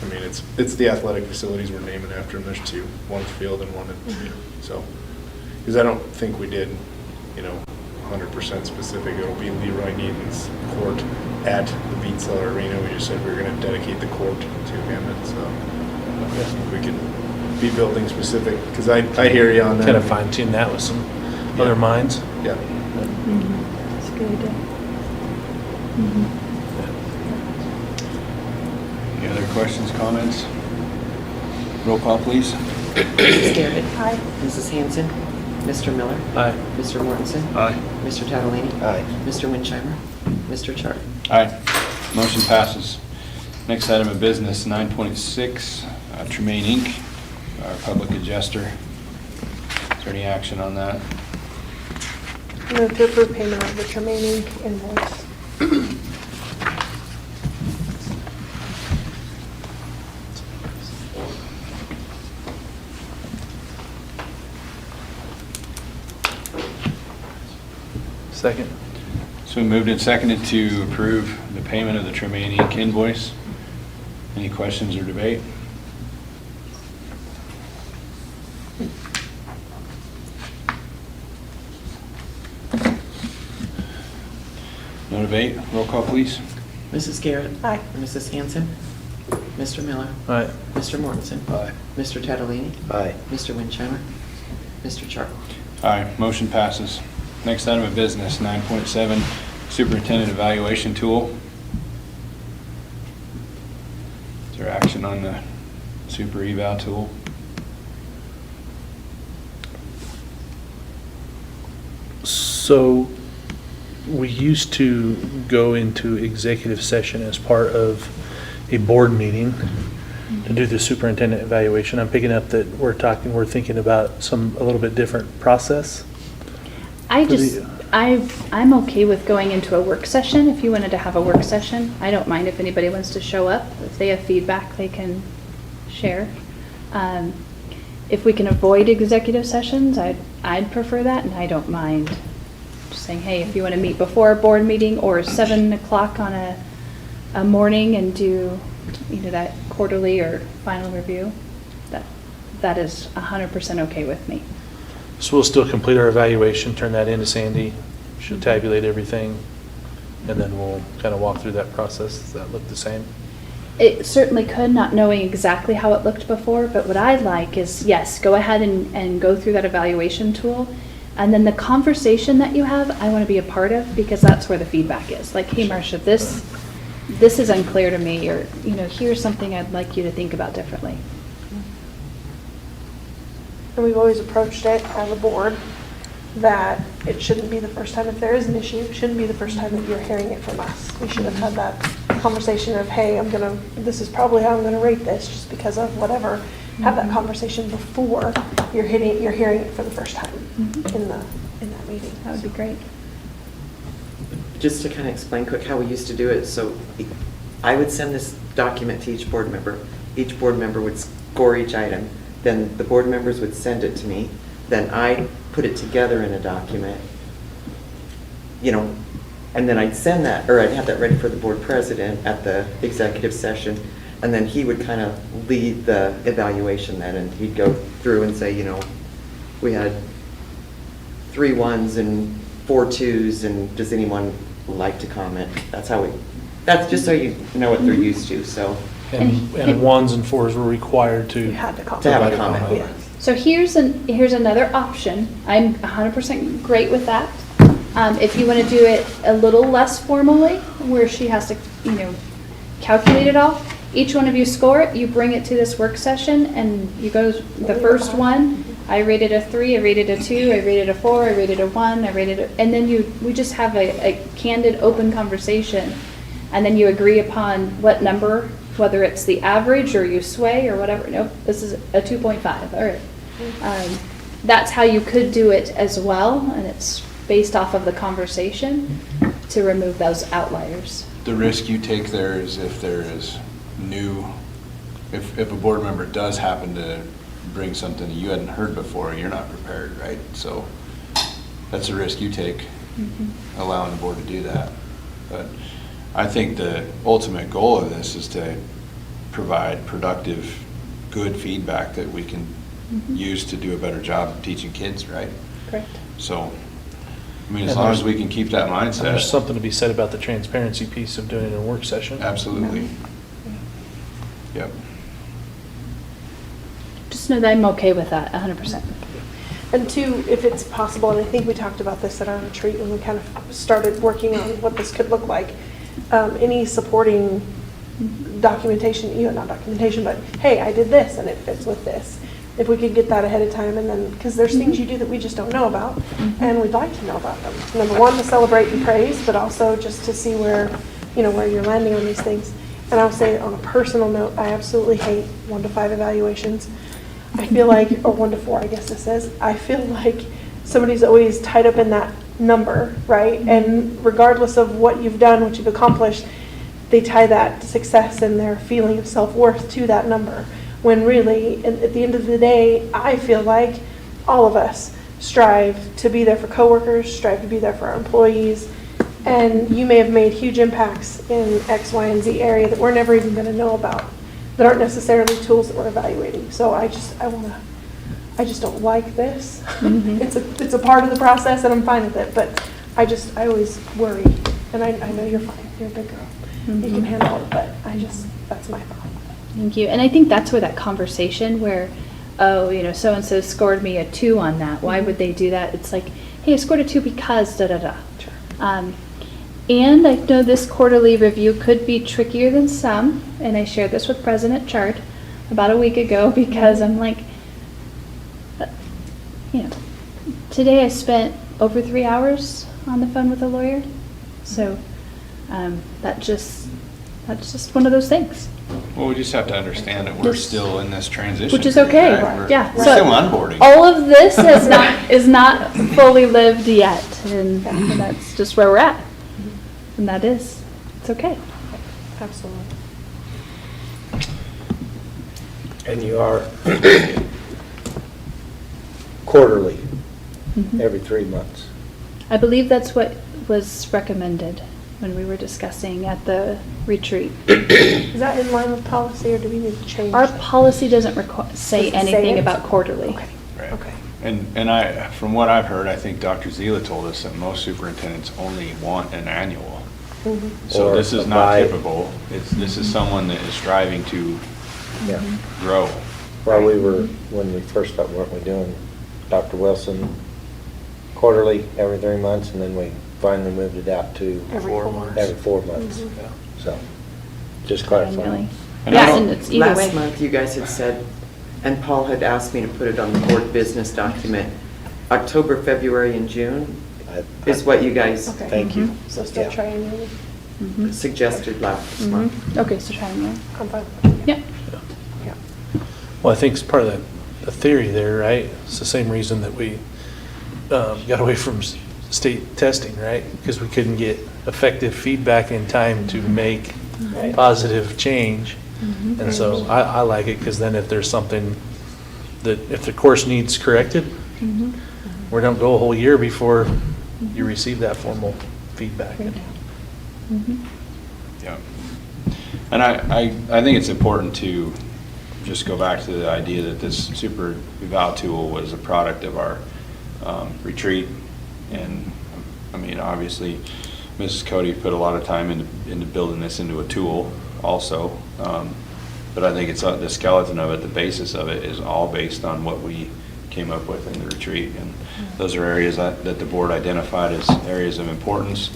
M: I mean, it's the athletic facilities we're naming after them. There's two, one's field and one in, so. Because I don't think we did, 100% specific. It'll be Leroy Needham's court at the Beat Cellar Arena. We just said we were going to dedicate the court to him, and so I think we can be building specific, because I hear you on that.
N: Kind of fine tune that with some other minds.
M: Yeah.
B: That's a good idea.
C: Any other questions, comments? Roll call, please.
E: Mrs. Garrett. Aye. Mrs. Hanson. Mr. Miller.
N: Aye.
E: Mr. Mortensen.
C: Aye.
E: Mr. Tattelini.
C: Aye.
E: Mr. Wincheimer. Mr. Chart.
C: Aye. Motion passes. Next item of business, 9.6, Tremaine Inc., our public adjuster. Is there any action on that?
D: Move to approve payment of the Tremaine Inc. invoice.
N: Second.
C: So we moved and seconded to approve the payment of the Tremaine Inc. invoice. Any questions or debate? No debate? Roll call, please.
E: Mrs. Garrett.
D: Aye.
E: Mrs. Hanson. Mr. Miller.
N: Aye.
E: Mr. Mortensen.
C: Aye.
E: Mr. Tattelini.
C: Aye.
E: Mr. Wincheimer. Mr. Chart.
C: Aye, motion passes. Next item of business, 9.7, superintendent evaluation tool. Is there action on the super eval tool?
N: So we used to go into executive session as part of a board meeting to do the superintendent evaluation. I'm picking up that we're thinking about a little bit different process.
B: I'm okay with going into a work session. If you wanted to have a work session, I don't mind if anybody wants to show up. If they have feedback, they can share. If we can avoid executive sessions, I'd prefer that, and I don't mind just saying, hey, if you want to meet before a board meeting or 7 o'clock on a morning and do, that quarterly or final review, that is 100% okay with me.
N: So we'll still complete our evaluation, turn that into Sandy. She'll tabulate everything, and then we'll kind of walk through that process. Does that look the same?
B: It certainly could, not knowing exactly how it looked before, but what I'd like is, yes, go ahead and go through that evaluation tool. And then the conversation that you have, I want to be a part of, because that's where the feedback is. Like, hey, Marcia, this is unclear to me, or, here's something I'd like you to think about differently.
D: And we've always approached it as a board that it shouldn't be the first time, if there is an issue, it shouldn't be the first time that you're hearing it from us. We should have had that conversation of, hey, this is probably how I'm gonna rate this, just because of whatever. Have that conversation before you're hearing it for the first time in that meeting.
B: That would be great.
E: Just to kind of explain quick how we used to do it, so I would send this document to each board member. Each board member would score each item. Then the board members would send it to me. Then I'd put it together in a document, and then I'd send that, or I'd have that ready for the board president at the executive session. And then he would kind of lead the evaluation then, and he'd go through and say, we had 3 1s and 4 2s, and does anyone like to comment? That's just so you know what they're used to, so.
N: And ones and fours were required to.
D: You had to comment.
E: To have a comment, yeah.
B: So here's another option. I'm 100% great with that. If you want to do it a little less formally, where she has to, calculate it all, each one of you score it, you bring it to this work session, and you go, the first one, I rated a 3, I rated a 2, I rated a 4, I rated a 1, I rated a, and then we just have a candid, open conversation, and then you agree upon what number, whether it's the average or you sway or whatever. Nope, this is a 2.5. All right. That's how you could do it as well, and it's based off of the conversation to remove those outliers.
C: The risk you take there is if there is if a board member does happen to bring something that you hadn't heard before, you're not prepared, right? So that's a risk you take, allowing the board to do that. But I think the ultimate goal of this is to provide productive, good feedback that we can use to do a better job of teaching kids, right?
B: Correct.
C: So, I mean, as long as we can keep that mindset.
N: There's something to be said about the transparency piece of doing it in a work session.
C: Absolutely. Yep.
B: Just know that I'm okay with that, 100%.
D: And two, if it's possible, and I think we talked about this at our retreat when we kind of started working on what this could look like, any supporting documentation, not documentation, but hey, I did this and it fits with this. If we could get that ahead of time, and then, because there's things you do that we just don't know about, and we'd like to know about them. Number one, to celebrate and praise, but also just to see where, where you're landing on these things. And I'll say on a personal note, I absolutely hate 1 to 5 evaluations. I feel like, or 1 to 4, I guess this is, I feel like somebody's always tied up in that number, right? And regardless of what you've done, what you've accomplished, they tie that success and their feeling of self-worth to that number. When really, at the end of the day, I feel like all of us strive to be there for coworkers, strive to be there for our employees, and you may have made huge impacts in X, Y, and Z area that we're never even going to know about, that aren't necessarily tools that we're evaluating. So I just don't like this. It's a part of the process, and I'm fine with it, but I always worry, and I know you're fine, you're a big girl. You can handle it, but that's my thought.
B: Thank you. And I think that's where that conversation where, so-and-so scored me a 2 on that. Why would they do that? It's like, hey, I scored a 2 because da-da-da.
D: Sure.
B: And I know this quarterly review could be trickier than some, and I shared this with President Chart about a week ago because I'm like, today I spent over 3 hours on the phone with a lawyer. So that's just one of those things.
C: Well, we just have to understand that we're still in this transition.
B: Which is okay,
C: right?
B: yeah.
C: We're
B: So
C: still onboarding.
B: all of this is not fully lived yet, and that's just where we're at. And it's okay.
D: Absolutely.
F: And you are quarterly, every 3 months.
B: I believe that's what was recommended when we were discussing at the retreat.
D: Is that in line with policy, or do we need to change?
B: Our policy doesn't say
D: Doesn't say
B: anything
D: it?
B: about quarterly.
D: Okay.
C: Right.
D: Okay.
C: And from what I've heard, I think Dr. Zila told us that most superintendents only want an annual. So
F: Or
C: this is
F: a
C: not
F: bi-
C: typical. This is someone that is striving to
F: Yeah.
C: grow.
F: Well, when we first started, weren't we doing Dr. Wilson quarterly, every 3 months, and then we finally moved it out to
D: Every 4 months.
F: every 4 months. So, just clarifying.
B: Annually.
C: And I
B: Yeah,
C: don't-
B: and it's either way.
E: Last month, you guys had said, and Paul had asked me to put it on the board business document, October, February, and June is what you guys
D: Okay.
F: Thank you.
D: So still
F: Yeah.
D: triannually?
E: suggested last month.
B: Okay, so try and
D: I'm fine with that.
B: Yep.
D: Yeah.
N: Well, I think it's part of the theory there, right? It's the same reason that we got away from state testing, right? Because we couldn't get effective feedback in time to make positive change. And so I like it because then if there's something that, if the course needs corrected, we don't go a whole year before you receive that formal feedback.
C: Yeah. And I think it's important to just go back to the idea that this super eval tool was a product of our retreat. And I mean, obviously, Mrs. Cody put a lot of time into building this into a tool also. But I think it's the skeleton of it, the basis of it is all based on what we came up with in the retreat. And those are areas that the board identified as areas of importance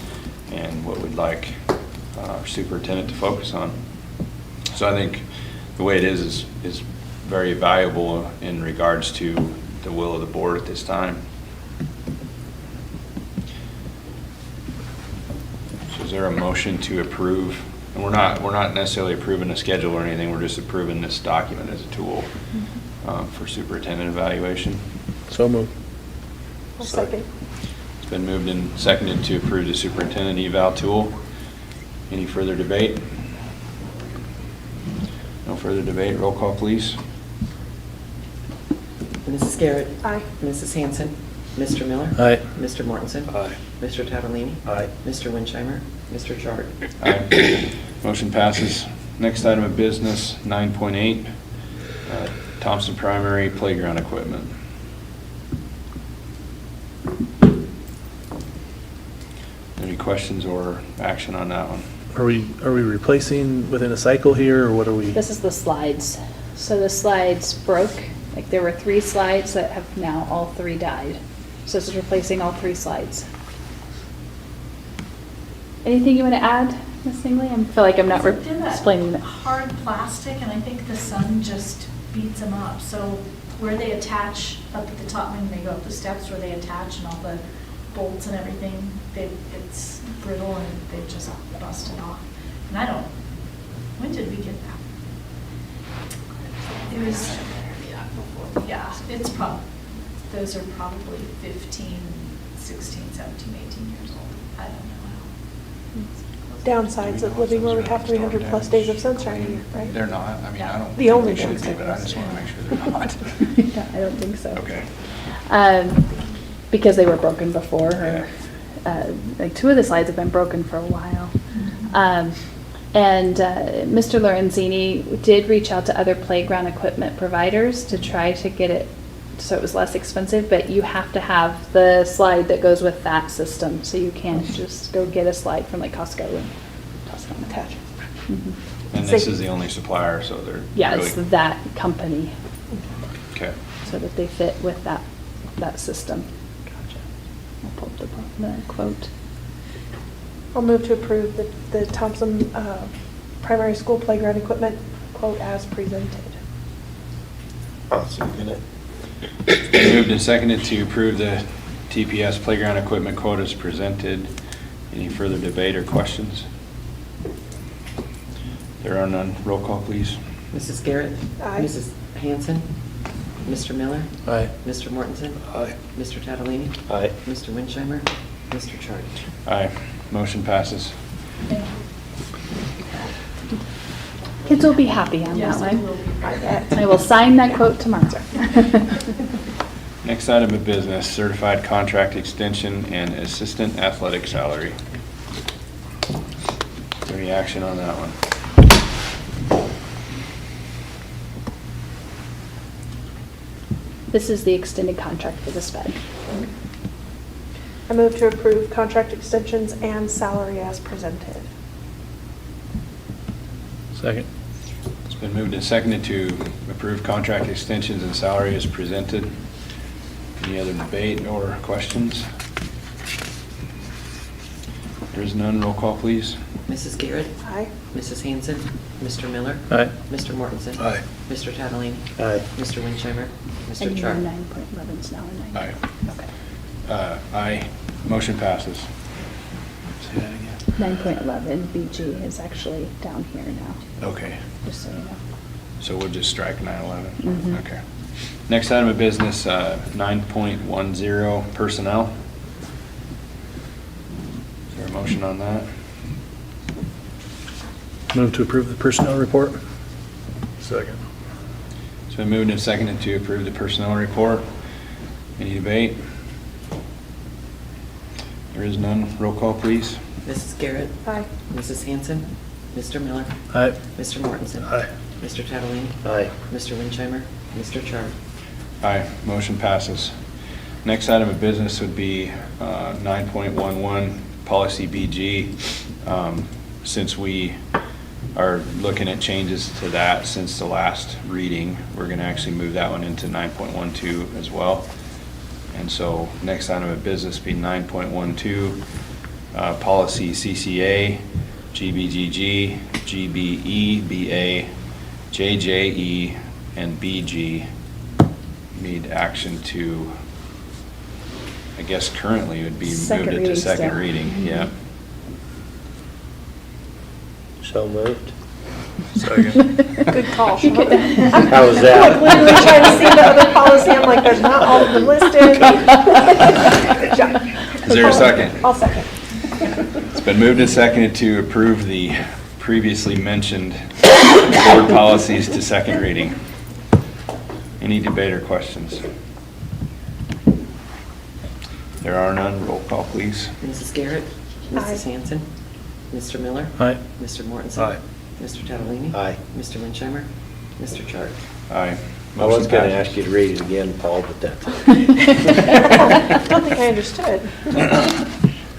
C: and what we'd like our superintendent to focus on. So I think the way it is very valuable in regards to the will of the board at this time. So is there a motion to approve? And we're not necessarily approving a schedule or anything, we're just approving this document as a tool for superintendent evaluation.
N: So moved.
D: I'll second.
C: It's been moved and seconded to approve the superintendent eval tool. Any further debate? No further debate. Roll call, please.
E: Mrs. Garrett?
D: Aye.
E: Mrs. Hanson? Mr. Miller?
N: Aye.
E: Mr. Mortensen?
L: Aye.
E: Mr. Catalini?
L: Aye.
E: Mr. Wincheimer? Mr. Chart?
C: Aye. Motion passes. Next item of business, 9.8, Thompson Primary Playground Equipment. Any questions or action on that one?
N: Are we replacing within a cycle here, or what are we?
B: This is the slides. So the slides broke, like there were 3 slides that have now all 3 died. So this is replacing all 3 slides. Anything you want to add, Ms. Singley? I feel like I'm not
O: They're that
B: explaining it.
O: hard plastic, and I think the sun just beats them up. So where they attach up at the top, when they go up the steps, where they attach and all the bolts and everything, it's brittle and they've just busted off. And I don't, when did we get that? It was, yeah, it's those are probably 15, 16, 17, 18 years old. I don't know
D: Downsides of living where we have 300 plus days of sunshine a year, right?
F: They're not, I mean, I don't.
D: The only
F: think they should be,
D: downside
F: but I just want to make sure they're not.
B: No, I don't think so.
F: Okay.
B: Because they were broken before, or, like 2 of the slides have been broken for a while. And Mr. Lorenzini did reach out to other playground equipment providers to try to get it so it was less expensive, but you have to have the slide that goes with that system. So you can't just go get a slide from like Costco and toss it on the attach.
C: And this is the only supplier, so they're
B: Yeah, it's
C: really-
B: that company,
C: Okay.
B: so that they fit with that system. I'll pull up the quote.
D: I'll move to approve the Thompson Primary School Playground Equipment quote as presented.
L: I'll second it.
C: It's been moved and seconded to approve the TPS Playground Equipment quote as presented. Any further debate or questions? There are none. Roll call, please.
E: Mrs. Garrett?
D: Aye.
E: Mrs. Hanson? Mr. Miller?
N: Aye.
E: Mr. Mortensen?
L: Aye.
E: Mr. Catalini?
L: Aye.
E: Mr. Wincheimer? Mr. Chart?
C: Aye. Motion passes.
B: Kids will be happy on
O: Yes,
B: that
O: I
B: one.
O: will be.
B: I will sign that quote tomorrow.
C: Next item of business, certified contract extension and assistant athletic salary. Is there any action on that one?
B: This is the extended contract for the SPED.
D: I move to approve contract extensions and salary as presented.
N: Second.
C: It's been moved and seconded to approve contract extensions and salary as presented. Any other debate or questions? There is none. Roll call, please.
E: Mrs. Garrett?
D: Aye.
E: Mrs. Hanson? Mr. Miller?
N: Aye.
E: Mr. Mortensen?
L: Aye.
E: Mr. Catalini?
N: Aye.
E: Mr. Wincheimer? Mr.
B: And
E: Chart?
B: 9.11 is now a 9.
C: Aye.
B: Okay.
C: Aye. Motion passes.
N: Say that again.
B: 9.11 BG is actually down here now,
C: Okay.
B: just so you know.
C: So we'll just strike 911?
B: Mhm.
C: Okay. Next item of business, 9.10, personnel. Is there a motion on that?
N: Move to approve the personnel report.
L: Second.
C: It's been moved and seconded to approve the personnel report. Any debate? There is none. Roll call, please.
E: Mrs. Garrett?
D: Aye.
E: Mrs. Hanson? Mr. Miller?
N: Aye.
E: Mr. Mortensen?
L: Aye.
E: Mr. Catalini?
L: Aye.
E: Mr. Wincheimer? Mr. Chart?
C: Aye, motion passes. Next item of business would be 9.11, policy BG. Since we are looking at changes to that since the last reading, we're going to actually move that one into 9.12 as well. And so next item of business be 9.12, policy CCA, GBGG, GBE, BA, JJE, and BG. Need action to, I guess currently would be
B: Second
C: moved into
B: reading
C: second
B: still.
C: reading, yeah.
L: So moved. Second.
D: Good call, Sean.
L: How was that?
D: I'm like literally trying to see the other policy, I'm like, there's not all of them listed. Good job.
C: Is there a second?
D: I'll second.
C: It's been moved and seconded to approve the previously mentioned board policies to second reading. Any debate or questions? There are none. Roll call, please.
E: Mrs. Garrett? Mrs. Hanson? Mr. Miller?
N: Aye.
E: Mr. Mortensen?
L: Aye.
E: Mr. Catalini?
F: Aye.
E: Mr. Wincheimer? Mr. Chart?
C: Aye.
F: I was
C: Motion
F: gonna
C: passes.
F: ask you to read it again, Paul, but that's.
D: I don't think I understood.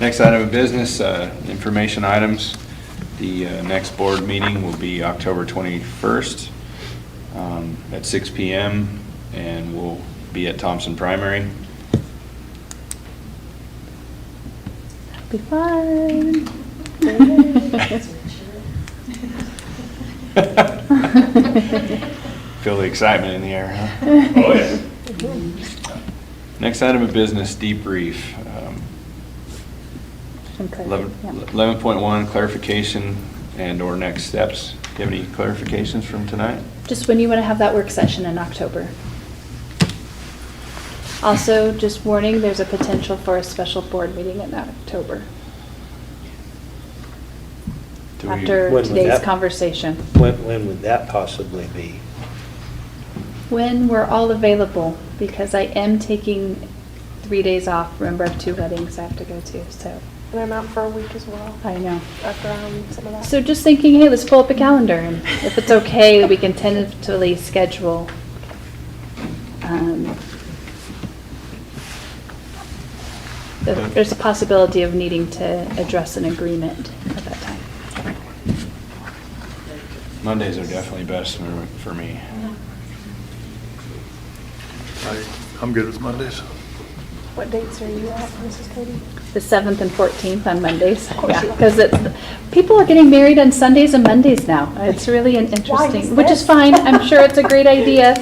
C: Next item of business, information items. The next board meeting will be October 21st at 6 PM, and we'll be at Thompson Primary.
B: Be fun.
C: Feel the excitement in the air, huh?
A: Oh, yeah.
C: Next item of business, debrief.
B: Okay,
C: 11.1, clarification and/or next steps. Do you have any clarifications from tonight?
B: Just when you want to have that work session in October. Also, just warning, there's a potential for a special board meeting in October.
C: Do we-
B: After
F: When would
B: today's
F: that-
B: conversation.
F: When would that possibly be?
B: When we're all available, because I am taking 3 days off. Remember, I have 2 weddings I have to go to, so.
D: And I'm out for a week as well,
B: I know.
D: after some of that.
B: So just thinking, hey, let's pull up a calendar, and if it's okay, we can tentatively schedule. There's a possibility of needing to address an agreement at that time.
C: Mondays are definitely best for me.
L: I'm good with Mondays.
D: What dates are you at, Mrs. Cody?
B: The 7th and 14th on Mondays. Because people are getting married on Sundays and Mondays now. It's really an interesting, which is fine. I'm sure it's a great idea.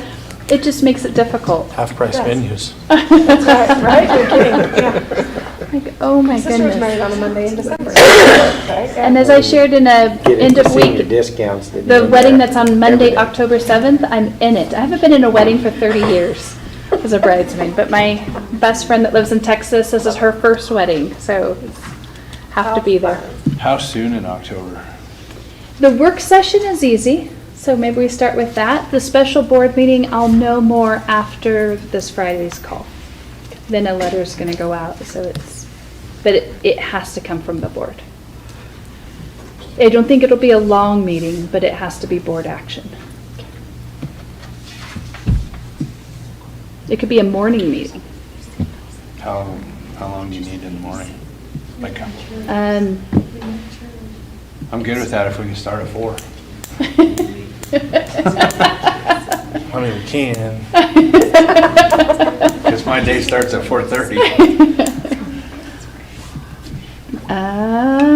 B: It just makes it difficult.
N: Half-price
D: Yes.
N: venues.
D: That's right, right? You're kidding, yeah.
B: Like, oh my
D: My sister was married
B: goodness.
D: on a Monday in December. Right?
B: And as I shared in a end of
F: Senior
B: week,
F: discounts. that
B: the
F: you
B: wedding
F: get
B: that's on
F: every
B: Monday,
F: day.
B: October 7th, I'm in it. I haven't been in a wedding for 30 years as a bridesmaid, but my best friend that lives in Texas, this is her first wedding, so have to be there.
C: How soon in October?
B: The work session is easy, so maybe we start with that. The special board meeting, I'll know more after this Friday's call. Then a letter's gonna go out, so but it has to come from the board. I don't think it'll be a long meeting, but it has to be board action. It could be a morning meeting.
C: How long do you need in the morning? Like,
B: Um,
C: I'm good with that if we can start at 4.
N: I mean, we can.
C: Because my day starts at 4:30.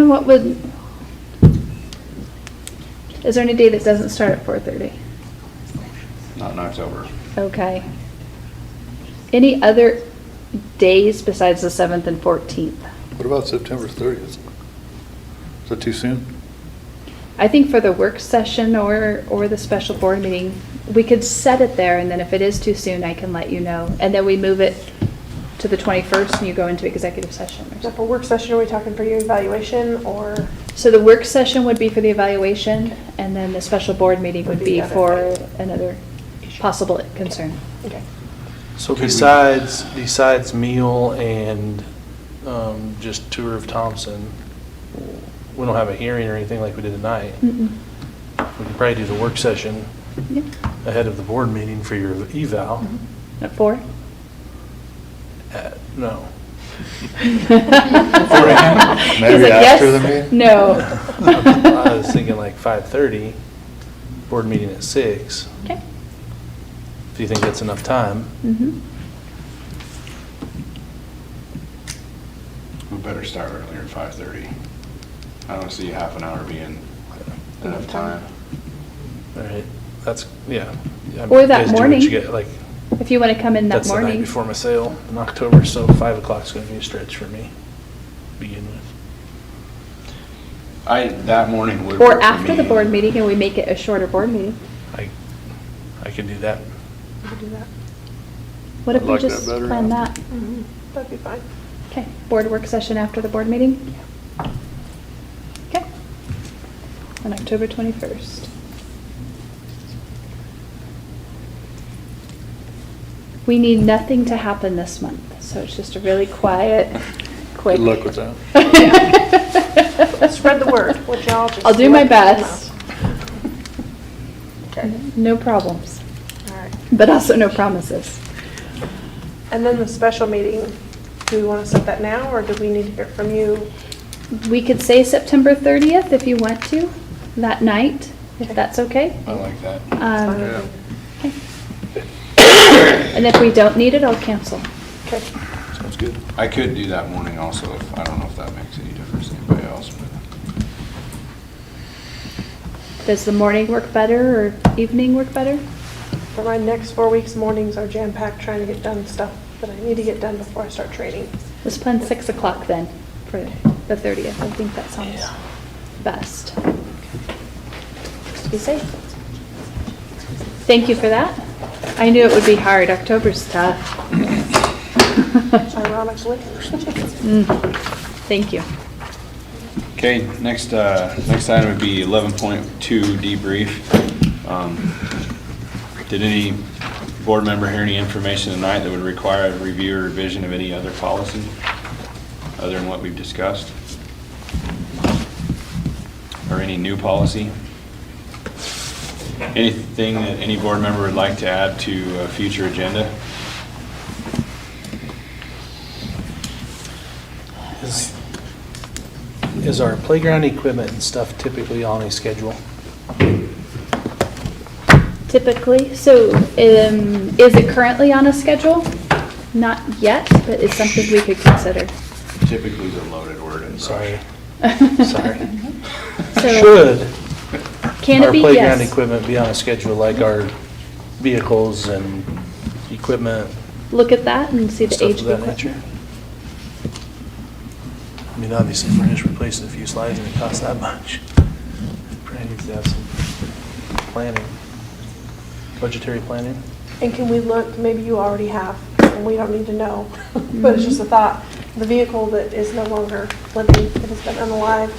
B: What would, is there any day that doesn't start at 4:30?
C: Not in October.
B: Okay. Any other days besides the 7th and 14th?
L: What about September 30th? Is that too soon?
B: I think for the work session or the special board meeting, we could set it there, and then if it is too soon, I can let you know. And then we move it to the 21st and you go into executive session or
D: Now,
B: something.
D: for work session, are we talking for your evaluation or?
B: So the work session would be for the evaluation, and then the special board meeting would be for another possible concern.
D: Okay.
N: So besides meal and just tour of Thompson, we don't have a hearing or anything like we did tonight.
B: Mm-mm.
N: We could probably do the work session
B: Yeah.
N: ahead of the board meeting for your eval.
B: At 4?
N: No.
L: Maybe
B: like,
L: after
B: yes,
L: the meeting?
B: No.
N: I was thinking like 5:30, board meeting at 6.
B: Okay.
N: If you think that's enough time.
B: Mm-hmm.
C: We better start earlier at 5:30. I don't see half an hour being enough time.
N: All right, that's, yeah.
B: Or that
N: You guys do what
B: morning.
N: you get, like,
B: If you want to come in that
N: that's the night
B: morning.
N: before my sale in October, so 5 o'clock's gonna be a stretch for me, to begin with.
C: That morning would
B: Or
C: work for
B: after the
C: me.
B: board meeting, and we make it a shorter board meeting.
N: I can do that.
D: We could do that.
B: What if
L: I
B: we
L: like that
B: just
L: better.
B: plan that?
D: Mhm. That'd be fine.
B: Okay, board work session after the board meeting? Okay. On October 21st. We need nothing to happen this month, So it's just a really quiet, quick.
L: Good luck with that.
D: Spread the word, what y'all just.
B: I'll do my
D: let people
B: best.
D: know. Okay,
B: No problems,
D: all right.
B: but also no promises.
D: And then the special meeting, do we want to set that now, or do we need to hear from you?
B: We could say September 30th if you want to, that night, if that's okay.
C: I like that.
B: Um, And if we don't need it, I'll cancel.
D: Okay,
L: Sounds good.
C: I could do that morning also, if, I don't know if that makes any difference to anybody else, but.
B: Does the morning work better or evening work better?
D: for my next 4 weeks, mornings are jam-packed trying to get done stuff that I need to get done before I start training.
B: Let's plan 6 o'clock then for the 30th. I think that sounds best. Just to be safe. Thank you for that. I knew it would be hard. October's tough.
D: Ironically.
B: Thank you.
C: Okay, next item would be 11.2 debrief. Did any board member hear any information tonight that would require a review or revision of any other policy other than what we've discussed? Or any new policy? Anything that any board member would like to add to a future agenda?
N: Is our playground equipment and stuff typically on a schedule?
B: Typically, so is it currently on a schedule? Not yet, but it's something we could consider.
C: Typically the loaded word in.
N: Sorry. Sorry.
B: So
N: Should
B: can it
N: our
B: be?
N: playground
B: Yes.
N: equipment be on a schedule like our vehicles and equipment,
B: Look at that and see the
N: stuff
B: age
N: of
B: of
N: that
B: equipment.
N: nature? I mean, obviously, if we're just replacing a few slides and it costs that much, probably needs to have some planning, budgetary planning.
D: And can we look, maybe you already have, and we don't need to know, but it's just a thought. The vehicle that is no longer living, it has been unalive,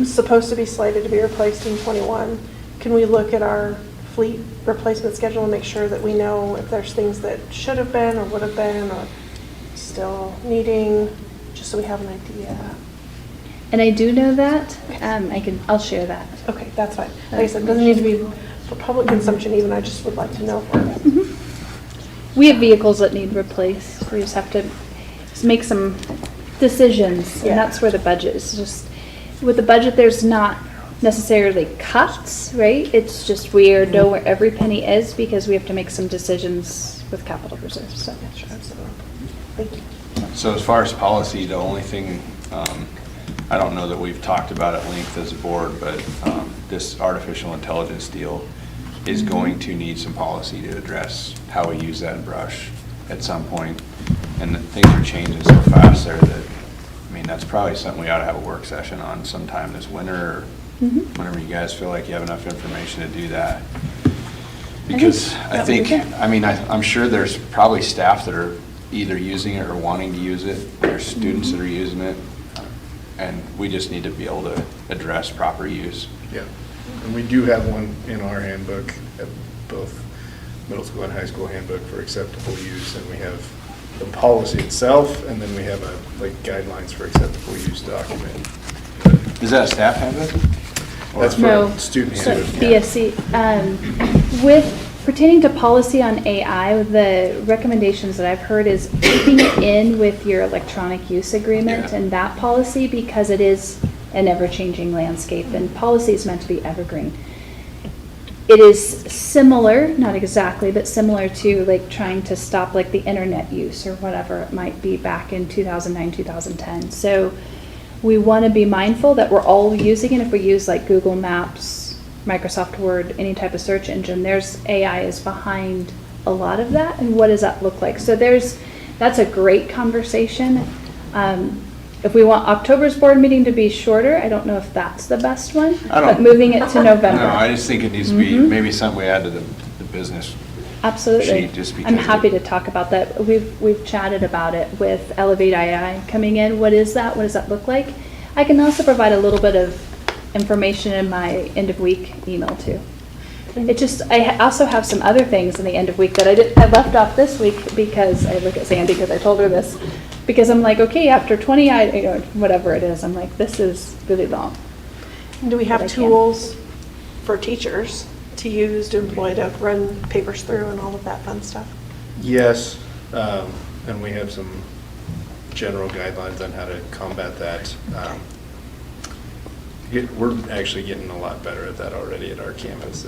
D: is supposed to be slated to be replaced in '21. Can we look at our fleet replacement schedule and make sure that we know if there's things that should have been or would have been or still needing, just so we have an idea?
B: And I do know that. I'll share that.
D: Okay, that's fine. Like I said, it doesn't need to be for public consumption even, I just would like to know for it.
B: We have vehicles that need replaced. We just have to make some decisions,
D: Yeah.
B: and that's where the budget is. Just with the budget, there's not necessarily cuts, right? It's just we know where every penny is because we have to make some decisions with capital reserves. So
D: Absolutely. Thank you.
C: So as far as policy, the only thing, I don't know that we've talked about at length as a board, but this artificial intelligence deal is going to need some policy to address how we use that brush at some point. And things are changing so fast there that, I mean, that's probably something we ought to have a work session on sometime this winter or whenever you guys feel like you have enough information to do that. Because I'm sure there's probably staff that are either using it or wanting to use it. There's students that are using it. And we just need to be able to address proper use.
M: Yeah, and we do have one in our handbook, at both middle school and high school handbook for acceptable use, and we have the policy itself, and then we have like guidelines for acceptable use document.
C: Is that a staff handbook?
M: That's
B: No.
M: for student
B: So
M: handbook.
B: BSC, with pertaining to policy on AI, the recommendations that I've heard is keeping it in with your electronic use agreement
C: Yeah.
B: and that policy because it is an ever-changing landscape and policy is meant to be evergreen. It is similar, not exactly, but similar to like trying to stop like the internet use or whatever it might be back in 2009, 2010. So we want to be mindful that we're all using it. If we use like Google Maps, Microsoft Word, any type of search engine, there's AI is behind a lot of that. And what does that look like? So that's a great conversation. If we want October's board meeting to be shorter, I don't know if that's the best one, but moving it to November.
C: No, I just think it needs to be maybe something we add to the business.
B: Absolutely.
C: sheet, just
B: I'm
C: because
B: happy
C: it-
B: to talk about that. We've chatted about it with Elevate II coming in. What is that? What does that look like? I can also provide a little bit of information in my end of week email too. It just, I also have some other things in the end of week that I left off this week because, I look at Sandy because I told her this, because I'm like, okay, after 20, whatever it is, I'm like, this is really long.
D: Do we
B: But I
D: have
B: can.
D: tools for teachers to use, to employ, to run papers through and all of that fun stuff?
M: Yes, and we have some general guidelines on how to combat that. We're actually getting a lot better at that already at our campus.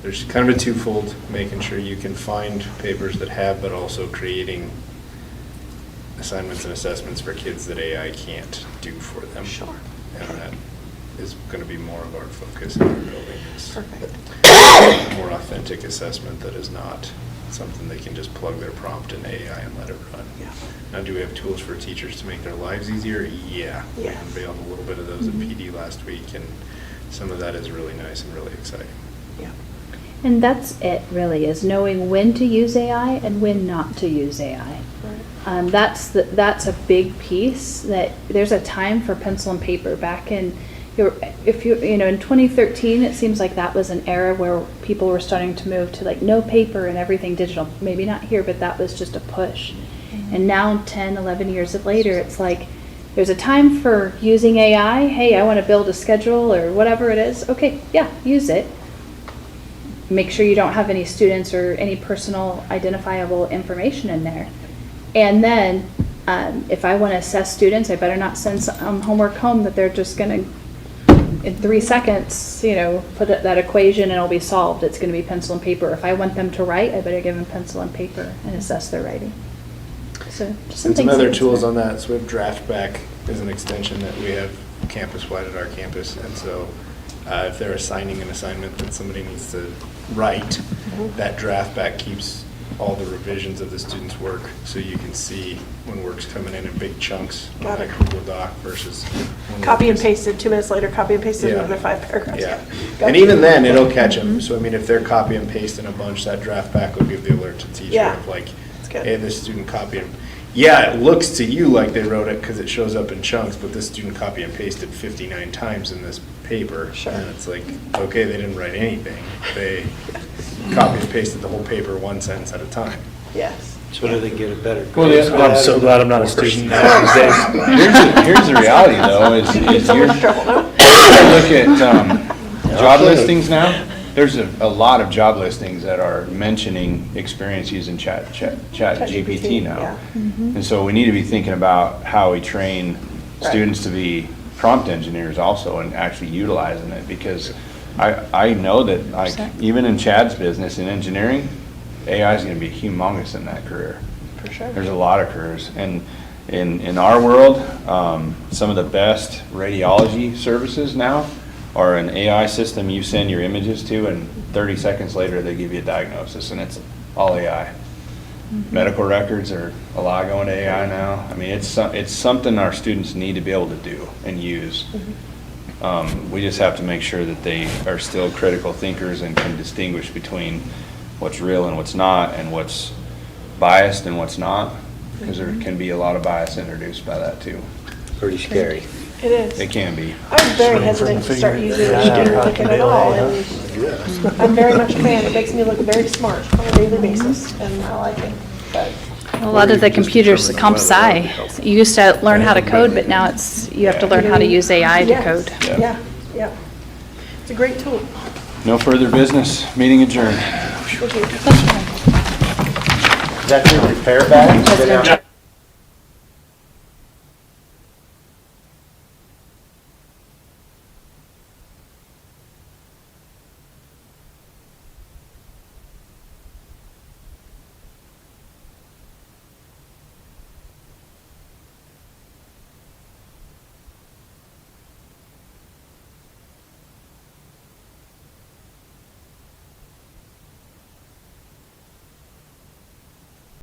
M: There's kind of a twofold, making sure you can find papers that have, but also creating assignments and assessments for kids that AI can't do for them.
D: Sure.
M: And that is going to be more of our focus in our building.
D: Perfect.
M: More authentic assessment that is not something they can just plug their prompt in AI and let it run.
D: Yeah.
M: Now, do we have tools for teachers to make their lives easier? Yeah. We
D: Yes.
M: unveiled a little bit of those at PD last week, and some of that is really nice and really exciting.
D: Yeah.
B: And that's it, really, is knowing when to use AI and when not to use AI. That's a big piece, that there's a time for pencil and paper. Back in, in 2013, it seems like that was an era where people were starting to move to like no paper and everything digital. Maybe not here, but that was just a push. And now 10, 11 years later, it's like there's a time for using AI. Hey, I want to build a schedule or whatever it is. Okay, yeah, use it. Make sure you don't have any students or any personal identifiable information in there. And then if I want to assess students, I better not send some homework home that they're just going to, in 3 seconds, put that equation and it'll be solved. It's going to be pencil and paper. If I want them to write, I better give them pencil and paper and assess their writing. So just some
M: And
B: things.
M: some other
B: to
M: tools
B: consider.
M: on that, so we have DraftBack is an extension that we have campus-wide at our campus, and so if they're assigning an assignment that somebody needs to write, that DraftBack keeps all the revisions of the student's work, so you can see when work's coming in big chunks on
D: Got
M: that
D: it.
M: Google Doc versus. when
D: Copy
M: work
D: and
M: is-
D: pasted, 2 minutes later, copy and pasted
M: Yeah.
D: another 5 paragraphs.
M: Yeah,
D: Got
M: and
D: you.
M: even then, it'll catch them. So I mean, if they're copy and pasting a bunch, that DraftBack will give the alert to teacher
D: Yeah.
M: of like,
D: That's good.
M: hey, this student copied. Yeah, it looks to you like they wrote it because it shows up in chunks, but this student copy and pasted 59 times in this paper.
D: Sure.
M: And it's like, okay, they didn't write anything. They copy and pasted the whole paper one sentence at a time.
D: Yes.
F: So do they get a better?
C: Well,
N: I'm so glad I'm not a student now these days.
C: Here's the reality, though, is
D: So
C: you're,
D: much trouble, no?
C: look at job listings now. There's a lot of job listings that are mentioning experience using chat GPT now.
D: Yeah.
C: And so we need to be thinking about how we train
D: Right.
C: students to be prompt engineers also and actually utilizing it, because I know that, like, even in Chad's business in engineering, AI is going to be humongous in that career.
D: For sure.
C: There's a lot of careers. And in our world, some of the best radiology services now are an AI system you send your images to, and 30 seconds later they give you a diagnosis, and it's all AI. Medical records are a lot going to AI now. I mean, it's something our students need to be able to do and use. We just have to make sure that they are still critical thinkers and can distinguish between what's real and what's not, and what's biased and what's not, because there can be a lot of bias introduced by that too.
F: Pretty scary.
D: It is.
C: It can be.
D: I was very hesitant to start using machine learning at all, and I'm very much a fan. It makes me look very smart on a daily basis, and I like it. But
B: A lot of the computers, the comp sci, you used to learn how to code, but now you have to learn how to use AI to
D: Yes.
B: code.
D: Yeah, yeah. It's a great tool.
C: No further business. Meeting adjourned.
D: Thank you.
F: Is that your repair bag?